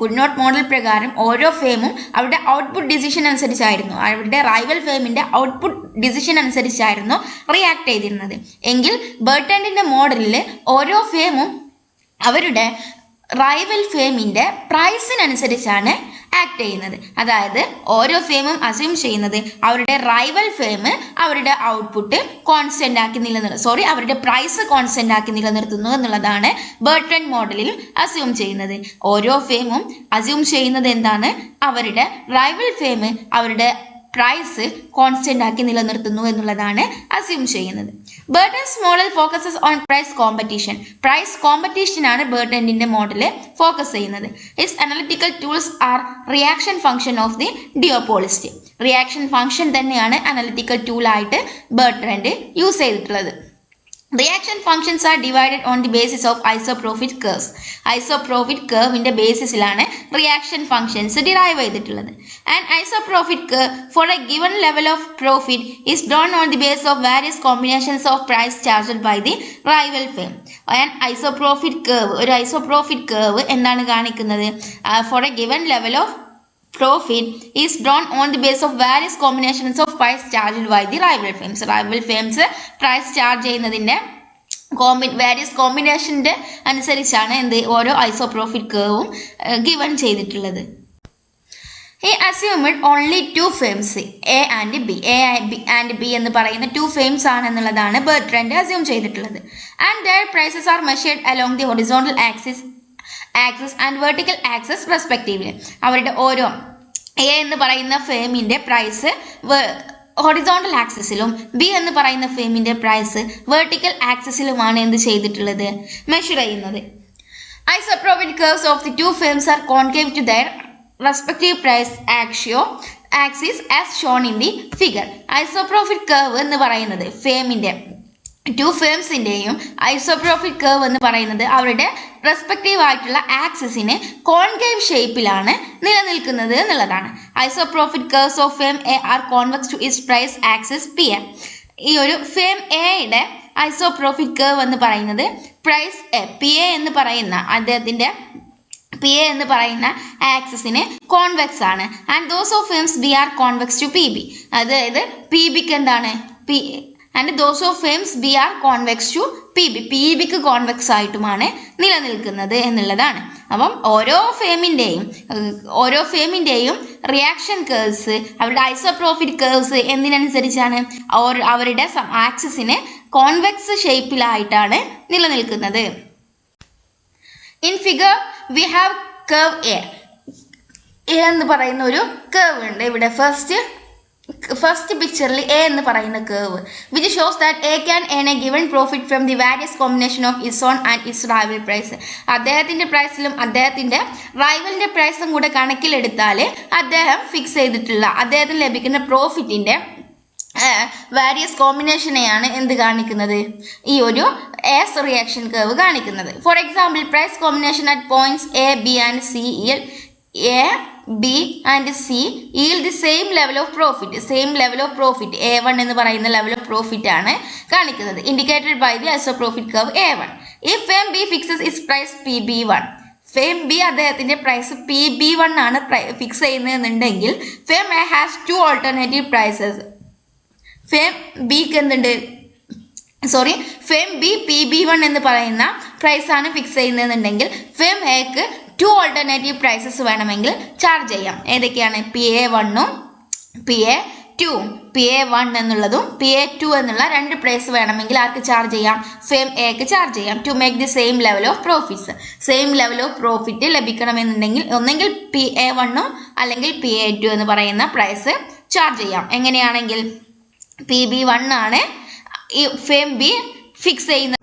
കുർനോട്ട് മോഡൽ പ്രകാരം ഓരോ ഫേമും അവരുടെ ഔട്ട്പുട്ട് ഡിസിഷൻ അനുസരിച്ചായിരുന്നു, അവരുടെ റൈവൽ ഫേമിന്റെ ഔട്ട്പുട്ട് ഡിസിഷൻ അനുസരിച്ചായിരുന്നു റിയാക്ട് ചെയ്തിരുന്നത്. എങ്കിൽ ബെർട്രാൻഡിന്റെ മോഡലിൽ ഓരോ ഫേമും അവരുടെ റൈവൽ ഫേമിന്റെ പ്രൈസിനനുസരിച്ചാണ് ആക്ട് ചെയ്യുന്നത്. അതായത് ഓരോ ഫേമും അസ്യൂം ചെയ്യുന്നത് അവരുടെ റൈവൽ ഫേം അവരുടെ ഔട്ട്പുട്ട് കോൺസ്റ്റന്റ് ആക്കി അവരുടെ പ്രൈസ് കോൺസ്റ്റന്റ് ആക്കി നിലനിർത്തുന്നു എന്നുള്ളതാണ് ബെർട്രാൻഡ് മോഡലിൽ അസ്യൂം ചെയ്യുന്നത്. ഓരോ ഫേമും അസ്യൂം ചെയ്യുന്നത് എന്താണ്? അവരുടെ റൈവൽ ഫേം അവരുടെ പ്രൈസ് കോൺസ്റ്റന്റ് ആക്കി നിലനിർത്തുന്നു എന്നുള്ളതാണ് അസ്യൂം ചെയ്യുന്നത്. Bertrand's model focuses on price competition. Price competition ആണ് ബെർട്രാൻഡിന്റെ മോഡൽ ഫോക്കസ് ചെയ്യുന്നത്. Its analytical tools are reaction function of the duopolist. Reaction function തന്നെയാണ് അനലിറ്റിക്കൽ ടൂൾ ആയിട്ട് ബെർട്രാൻഡ് യൂസ് ചെയ്തിട്ടുള്ളത്. Reaction functions are divided on the basis of isoprophet curves. Isoprophet curve in the basis ilana reaction functions derive ചെയ്തിട്ടുള്ളത്. An isoprophet curve for a given level of profit is drawn on the basis of various combinations of price charged by the rival firm. An isoprophet curve, ഒരു isoprophet curve എന്താണ് കാണിക്കുന്നത്? For a given level of profit is drawn on the basis of various combinations of price charged by the rival firms. Rival firms price charge ചെയ്യുന്നതിന്റെ various കോമ്പിനേഷന്റെ അനുസരിച്ചാണ് ഓരോ ഐസോപ്രോഫിറ്റ് കർവും given ചെയ്തിട്ടുള്ളത്. He assumed only two firms, A and B. A and B എന്ന് പറയുന്ന two firms ആണെന്നുള്ളതാണ് Bertrand assume ചെയ്തിട്ടുള്ളത്. And their prices are measured along the horizontal axis and vertical axis respectively. അവരുടെ ഓരോ A എന്ന് പറയുന്ന ഫേമിന്റെ പ്രൈസ് ഹൊറിസോണ്ടൽ ആക്സിസിലും ബി എന്ന് പറയുന്ന ഫേമിന്റെ price vertical ആക്സിസിലുമാണ് എന്ത് ചെയ്തിട്ടുള്ളത്? മെഷർ ചെയ്യുന്നത്. Isoprophet curves of the two firms are concave to their respective price axis as shown in the figure. Isoprophet curve എന്ന് പറയുന്നത് ഫേമിന്റെ ടു ഫേംസിന്റെയും ഐസോപ്രോഫിറ്റ് കർവ് എന്ന് പറയുന്നത് അവരുടെ റെസ്പെക്റ്റീവ് ആയിട്ടുള്ള ആക്സിസിന് കോൺകേവ് ഷേപ്പിലാണ് നിലനിൽക്കുന്നത് എന്നുള്ളതാണ്. Isoprofit curves of firm A are convex to its price axis P A. ഈ ഒരു ഫേം എയുടെ ഐസോപ്രോഫിറ്റ് കർവ് എന്ന് പറയുന്നത് പ്രൈസ് എ പി എ എന്ന് പറയുന്ന അദ്ദേഹത്തിന്റെ പി എ എന്ന് പറയുന്ന ആക്സിസിന് കോൺവെക്സ് ആണ്. And those of firms B are convex to P B. അതായത് പി ബിക്ക് എന്താണ് P and those of firms B are convex to P B. P ബിക്ക് കോൺവെക്സ് ആയിട്ടുമാണ് നിലനിൽക്കുന്നത് എന്നുള്ളതാണ്. അപ്പം ഓരോ ഫേമിൻ്റെയും റിയാക്ഷൻ കേർവ്സ് അവരുടെ ഐസോപ്രോഫിറ്റ് കേർവ്സ് എന്തിനനുസരിച്ചാണ്? അവരുടെ ആക്സിസിന് കോൺവെക്സ് ഷേപ്പിലായിട്ടാണ് നിലനിൽക്കുന്നത്. In figure we have curve A എന്ന് പറയുന്ന ഒരു കർവ് ഉണ്ട് ഇവിടെ. ഫസ്റ്റ് പിക്ചറിൽ എ എന്ന് പറയുന്ന curve which shows that A can earn a given profit from the various combination of is own and is rival price. അദ്ദേഹത്തിന്റെ പ്രൈസിലും അദ്ദേഹത്തിന്റെ റൈവലിന്റെ പ്രൈസും കൂടെ കണക്കിലെടുത്താൽ അദ്ദേഹം ഫിക്സ് ചെയ്തിട്ടുള്ള അദ്ദേഹത്തിന് ലഭിക്കുന്ന പ്രോഫിറ്റിന്റെ വാരിയസ് കോമ്പിനേഷനെയാണ് എന്ത് കാണിക്കുന്നത്? ഈ ഒരു എസ് റിയാക്ഷൻ കർവ് കാണിക്കുന്നത്. For example, price combination at points A B and C A, B and C yield the same level of profit. A1 എന്ന് പറയുന്ന ലെവൽ ഓഫ് പ്രോഫിറ്റ് ആണ് കാണിക്കുന്നത്, indicated by the isoprofit curve A1. If firm B fixes its price PB1, firm B അദ്ദേഹത്തിന്റെ price PB1 ആണ് fix ചെയ്യുന്നതെന്നുണ്ടെങ്കിൽ firm A has 2 alternative prices. Firm ബിക്ക് എന്തുണ്ട്, sorry, firm B PB1 എന്ന് പറയുന്ന price ആണ് ഫിക്സ് ചെയ്യുന്നതെന്നുണ്ടെങ്കിൽ ഫേം എക്ക് 2 ഓൾട്ടർനേറ്റീവ് പ്രൈസസ് വേണമെങ്കിൽ ചാർജ് ചെയ്യാം. ഏതൊക്കെയാണ്? PA1ഉം PA2ഉം. PA1 എന്നുള്ളതും PA2 എന്നുള്ള 2 പ്രൈസ് വേണമെങ്കിൽ ആർക്ക് ചാർജ് ചെയ്യാം? ഫേം എക്ക് ചാർജ് ചെയ്യാം. To make the same level of profits. Same level of profit ലഭിക്കണമെന്നുണ്ടെങ്കിൽ ഒന്നെങ്കിൽ PA1ഉം അല്ലെങ്കിൽ PA2 എന്ന് പറയുന്ന പ്രൈസ് ചാർജ് ചെയ്യാം. എങ്ങനെയാണെങ്കിൽ PB1 ആണ് ഈ ഫേം ബി ഫിക്സ് ചെയ്യുന്നത്.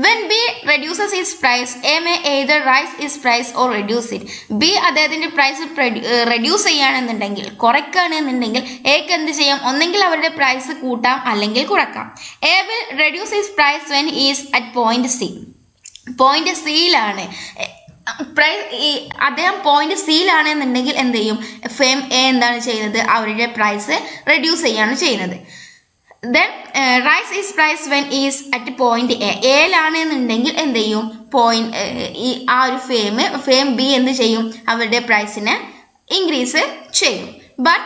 When B reduces its price, A may either raise its price or reduce it. B അദ്ദേഹത്തിന്റെ പ്രൈസ് റെഡ്യൂസ് ചെയ്യുകയാണെന്നുണ്ടെങ്കിൽ, കുറയ്ക്കുകയാണെന്നുണ്ടെങ്കിൽ എക്ക് എന്ത് ചെയ്യാം? ഒന്നെങ്കിൽ അവരുടെ പ്രൈസ് കൂട്ടാം അല്ലെങ്കിൽ കുറക്കാം. A will reduce its price when he is at point C. Point സിയിലാണ് അദ്ദേഹം പോയിന്റ് സിയിലാണെന്നുണ്ടെങ്കിൽ എന്ത് ചെയ്യും? ഫേം എ എന്താണ് ചെയ്യുന്നത്? അവരുടെ പ്രൈസ് റെഡ്യൂസ് ചെയ്യാണ് ചെയ്യുന്നത്. Then rise its price when is at point A. എയിലാണെന്നുണ്ടെങ്കിൽ എന്ത് ചെയ്യും? ആ ഒരു ഫേം ബി എന്ത് ചെയ്യും? അവരുടെ പ്രൈസിനെ ഇൻക്രീസ് ചെയ്യും. But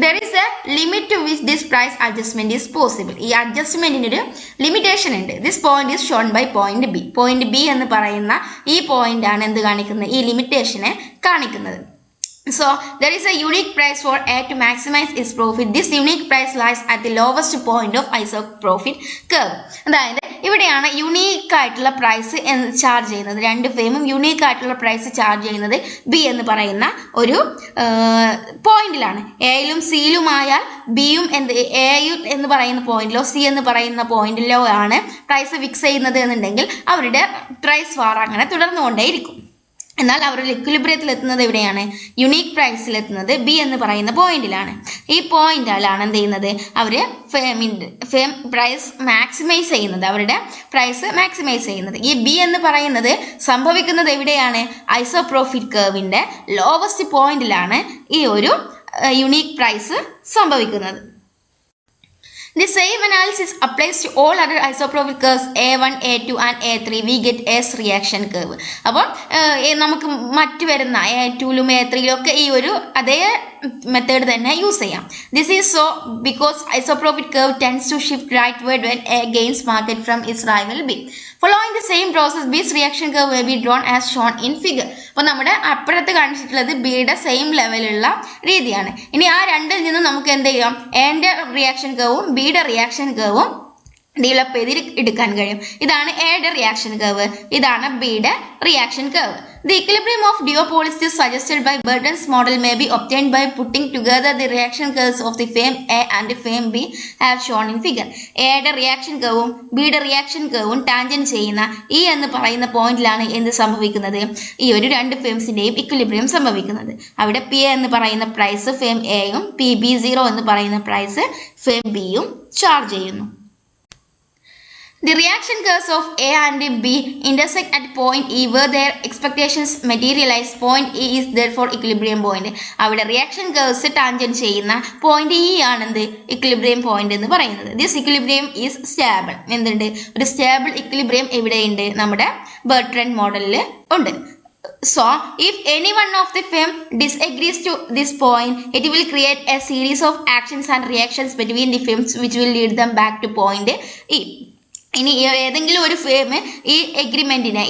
there is a limit to which this price adjustment is possible. ഈ അഡ്ജസ്റ്റ്മെന്റിനൊരു ലിമിറ്റേഷൻ ഉണ്ട്. This point is shown by point B. Point B എന്ന് പറയുന്ന ഈ പോയിന്റ് ആണ് എന്ത് കാണിക്കുന്നത്? ഈ ലിമിറ്റേഷനെ കാണിക്കുന്നത്. So there is a unique price for A to maximize its profit. This unique price lies at the lowest point of isoprofit curve. അതായത് ഇവിടെയാണ് യുണീക്ക് ആയിട്ടുള്ള പ്രൈസ് ചാർജ് ചെയ്യുന്നത്. രണ്ട് ഫേമും യുണീക്ക് ആയിട്ടുള്ള പ്രൈസ് ചാർജ് ചെയ്യുന്നത് ബി എന്ന് പറയുന്ന ഒരു പോയിന്റിലാണ്. എയിലും സിയിലുമായാൽ ബിയും എയും എന്ന് പറയുന്ന പോയിന്റിലോ സി എന്ന് പറയുന്ന പോയിന്റിലോ ആണ് പ്രൈസ് ഫിക്സ് ചെയ്യുന്നത് എന്നുണ്ടെങ്കിൽ അവരുടെ പ്രൈസ് വാർ അങ്ങനെ തുടർന്നുകൊണ്ടേയിരിക്കും. എന്നാൽ അവർ ഇക്വിലിബ്രിയത്തിൽ എത്തുന്നത് എവിടെയാണ്? യുണീക്ക് പ്രൈസിൽ എത്തുന്നത് ബി എന്ന് പറയുന്ന പോയിന്റിലാണ്. ഈ പോയിന്റിലാണ് എന്ത് ചെയ്യുന്നത്? അവർ ഫേം പ്രൈസ് മാക്സിമൈസ് ചെയ്യുന്നത്, അവരുടെ പ്രൈസ് മാക്സിമൈസ് ചെയ്യുന്നത്. ഈ ബി എന്ന് പറയുന്നത് സംഭവിക്കുന്നത് എവിടെയാണ്? ഐസോപ്രോഫിറ്റ് കർവിന്റെ ലോവസ്റ്റ് പോയിന്റിലാണ് ഈ ഒരു യുണീക്ക് പ്രൈസ് സംഭവിക്കുന്നത്. The same analysis applies to all other isoprofit curves A1, A2 and A3. We get S reaction curve. അപ്പോൾ നമുക്ക് മറ്റ് വരുന്ന A2ലും A3ലും ഒക്കെ ഈ ഒരു അതേ മെത്തേഡ് തന്നെ യൂസ് ചെയ്യാം. This is so because isoprofit curve tends to shift rightward when A gains market from its rival B. Following the same process, B's reaction curve may be drawn as shown in figure. അപ്പോൾ നമ്മുടെ അപ്പുറത്ത് കാണിച്ചിട്ടുള്ളത് ബിയുടെ same ലെവലുള്ള രീതിയാണ്. ഇനി ആ രണ്ടിൽ നിന്ന് നമുക്ക് എന്ത് ചെയ്യാം? എന്റെ റിയാക്ഷൻ കർവും ബിയുടെ റിയാക്ഷൻ കർവും ഡെവലപ്പ് ചെയ്ത് എടുക്കാൻ കഴിയും. ഇതാണ് എയുടെ റിയാക്ഷൻ കർവ്, ഇതാണ് ബിയുടെ reaction curve. The equilibrium of duopolies suggested by Burton's model may be obtained by putting together the reaction curves of the fame A and the fame B have shown in figure. എയുടെ reaction കർവും ബിയുടെ reaction കർവും tangent ചെയ്യുന്ന ഈ എന്ന് പറയുന്ന പോയിന്റിലാണ് എന്ത് സംഭവിക്കുന്നത്? ഈ ഒരു രണ്ട് ഫേംസിന്റെയും ഇക്വിലിബ്രിയം സംഭവിക്കുന്നത്. അവിടെ പി എന്ന് പറയുന്ന പ്രൈസ് ഫേം എയും PB0 എന്ന് പറയുന്ന പ്രൈസ് ഫേം ബിയും ചാർജ് ചെയ്യുന്നു. The reaction curves of A and B intersect at point E where their expectations materialize. Point E is therefore equilibrium point. അവിടെ റിയാക്ഷൻ കർവ്സ് ടാൻജന്റ് ചെയ്യുന്ന point E ആണെന്ത്? Equilibrium point എന്ന് പറയുന്നത്. This equilibrium is stable. എന്തുണ്ട്? ഒരു stable equilibrium എവിടെയുണ്ട്? നമ്മുടെ ബർട്രൻഡ് മോഡലിൽ ഉണ്ട്. So, if any one of the fame disagrees to this point, it will create a series of actions and reactions between the fames which will lead them back to point E. ഇനി ഏതെങ്കിലും ഒരു firm ഈ എഗ്രിമെന്റിനെ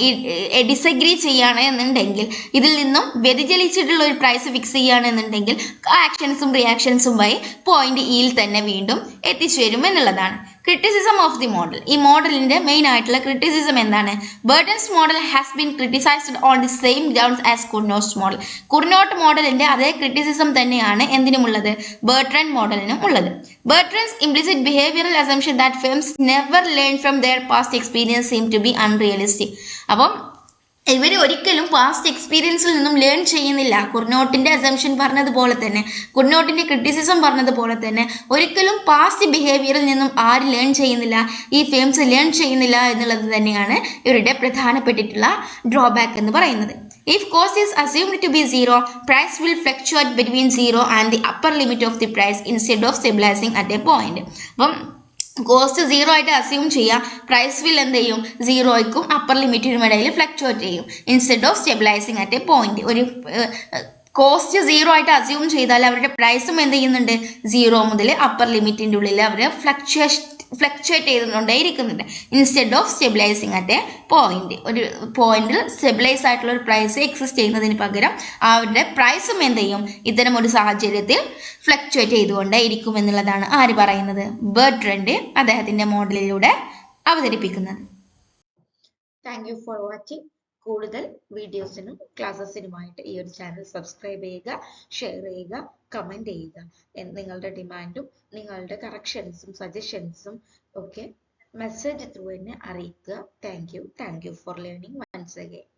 disagree ചെയ്യുകയാണെന്നുണ്ടെങ്കിൽ, ഇതിൽ നിന്നും വ്യതിചലിച്ചിട്ടുള്ള ഒരു price fix ചെയ്യുകയാണെന്നുണ്ടെങ്കിൽ ആക്ഷൻസും റിയാക്ഷൻസും വഴി പോയിന്റ് ഇയിൽ തന്നെ വീണ്ടും എത്തിച്ചേരും എന്നുള്ളതാണ്. Criticism of the model. ഈ മോഡലിന്റെ മെയിൻ ആയിട്ടുള്ള ക്രിറ്റിസിസം എന്താണ്? Bertrand's model has been criticised on the same grounds as Cournot's model. Cournot മോഡലിന്റെ അതേ ക്രിറ്റിസിസം തന്നെയാണ് എന്തിനുമുള്ളത്? ബർട്രൻഡ് മോഡലിനും ഉള്ളത്. Bertrand's implicit behavioural assumption that firms never learn from their past experience seem to be unrealistic. അപ്പം ഇവർ ഒരിക്കലും past എക്സ്പീരിയൻസിൽ നിന്നും ലേൺ ചെയ്യുന്നില്ല. കുർനോട്ടിന്റെ അസംഷൻ പറഞ്ഞതുപോലെ തന്നെ, കുർനോട്ടിന്റെ ക്രിറ്റിസിസം പറഞ്ഞതുപോലെ തന്നെ ഒരിക്കലും പാസ്റ്റ് ബിഹേവിയറിൽ നിന്നും ആര് ലേൺ ചെയ്യുന്നില്ല? ഈ ഫേംസ് ലേൺ ചെയ്യുന്നില്ല എന്നുള്ളത് തന്നെയാണ് ഇവരുടെ പ്രധാനപ്പെട്ടിട്ടുള്ള ഡ്രോബാക്ക് എന്ന് പറയുന്നത്. If cost is assumed to be 0, price will fluctuate between 0 and the upper limit of the price instead of stabilizing at a point. അപ്പം കോസ്റ്റ് 0 ആയിട്ട് അസ്യൂം ചെയ്യാം. പ്രൈസ് വിൽ എന്ത് ചെയ്യും, 0യ്ക്കും അപ്പർ ലിമിറ്റിനും ഇടയിൽ ഫ്ലക്ച്വേറ്റ് ചെയ്യും. Instead of stabilising at A point. ഒരു cost 0 ആയിട്ട് assume ചെയ്താൽ അവരുടെ പ്രൈസും എന്ത് ചെയ്യുന്നുണ്ട്, 0 മുതൽ അപ്പർ ലിമിറ്റിൻ്റെ ഉള്ളിൽ അവർ ഫ്ലക്ച്വേറ്റ് ചെയ്തുകൊണ്ടേ ഇരിക്കുന്നുണ്ട്. Instead of stabilising at A point. ഒരു പോയിന്റിൽ സ്റ്റെബിലൈസ് ആയിട്ടുള്ള ഒരു പ്രൈസ് എക്സിസ്റ്റ് ചെയ്യുന്നതിന് പകരം അവരുടെ പ്രൈസും എന്ത് ചെയ്യും, ഇത്തരം ഒരു സാഹചര്യത്തിൽ ഫ്ലക്ച്വേറ്റ് ചെയ്തുകൊണ്ടേ ഇരിക്കും എന്നുള്ളതാണ് ആര് പറയുന്നത്, ബെർട്രൻഡ് അദ്ദേഹത്തിന്റെ മോഡലിലൂടെ അവതരിപ്പിക്കുന്നത്. Thank you for watching. കൂടുതൽ വീഡിയോസിനും ക്ലാസ്സസിനുമായിട്ട് ഈ ഒരു ചാനൽ സബ്സ്ക്രൈബ് ചെയ്യുക, ഷെയർ ചെയ്യുക, കമൻറ്റ് ചെയ്യുക. നിങ്ങളുടെ ഡിമാൻഡും നിങ്ങളുടെ കറക്ഷൻസും സജഷൻസും ഒക്കെ മെസ്സേജ് ത്രൂ എന്നെ അറിയിക്കുക. Thank you for learning once again.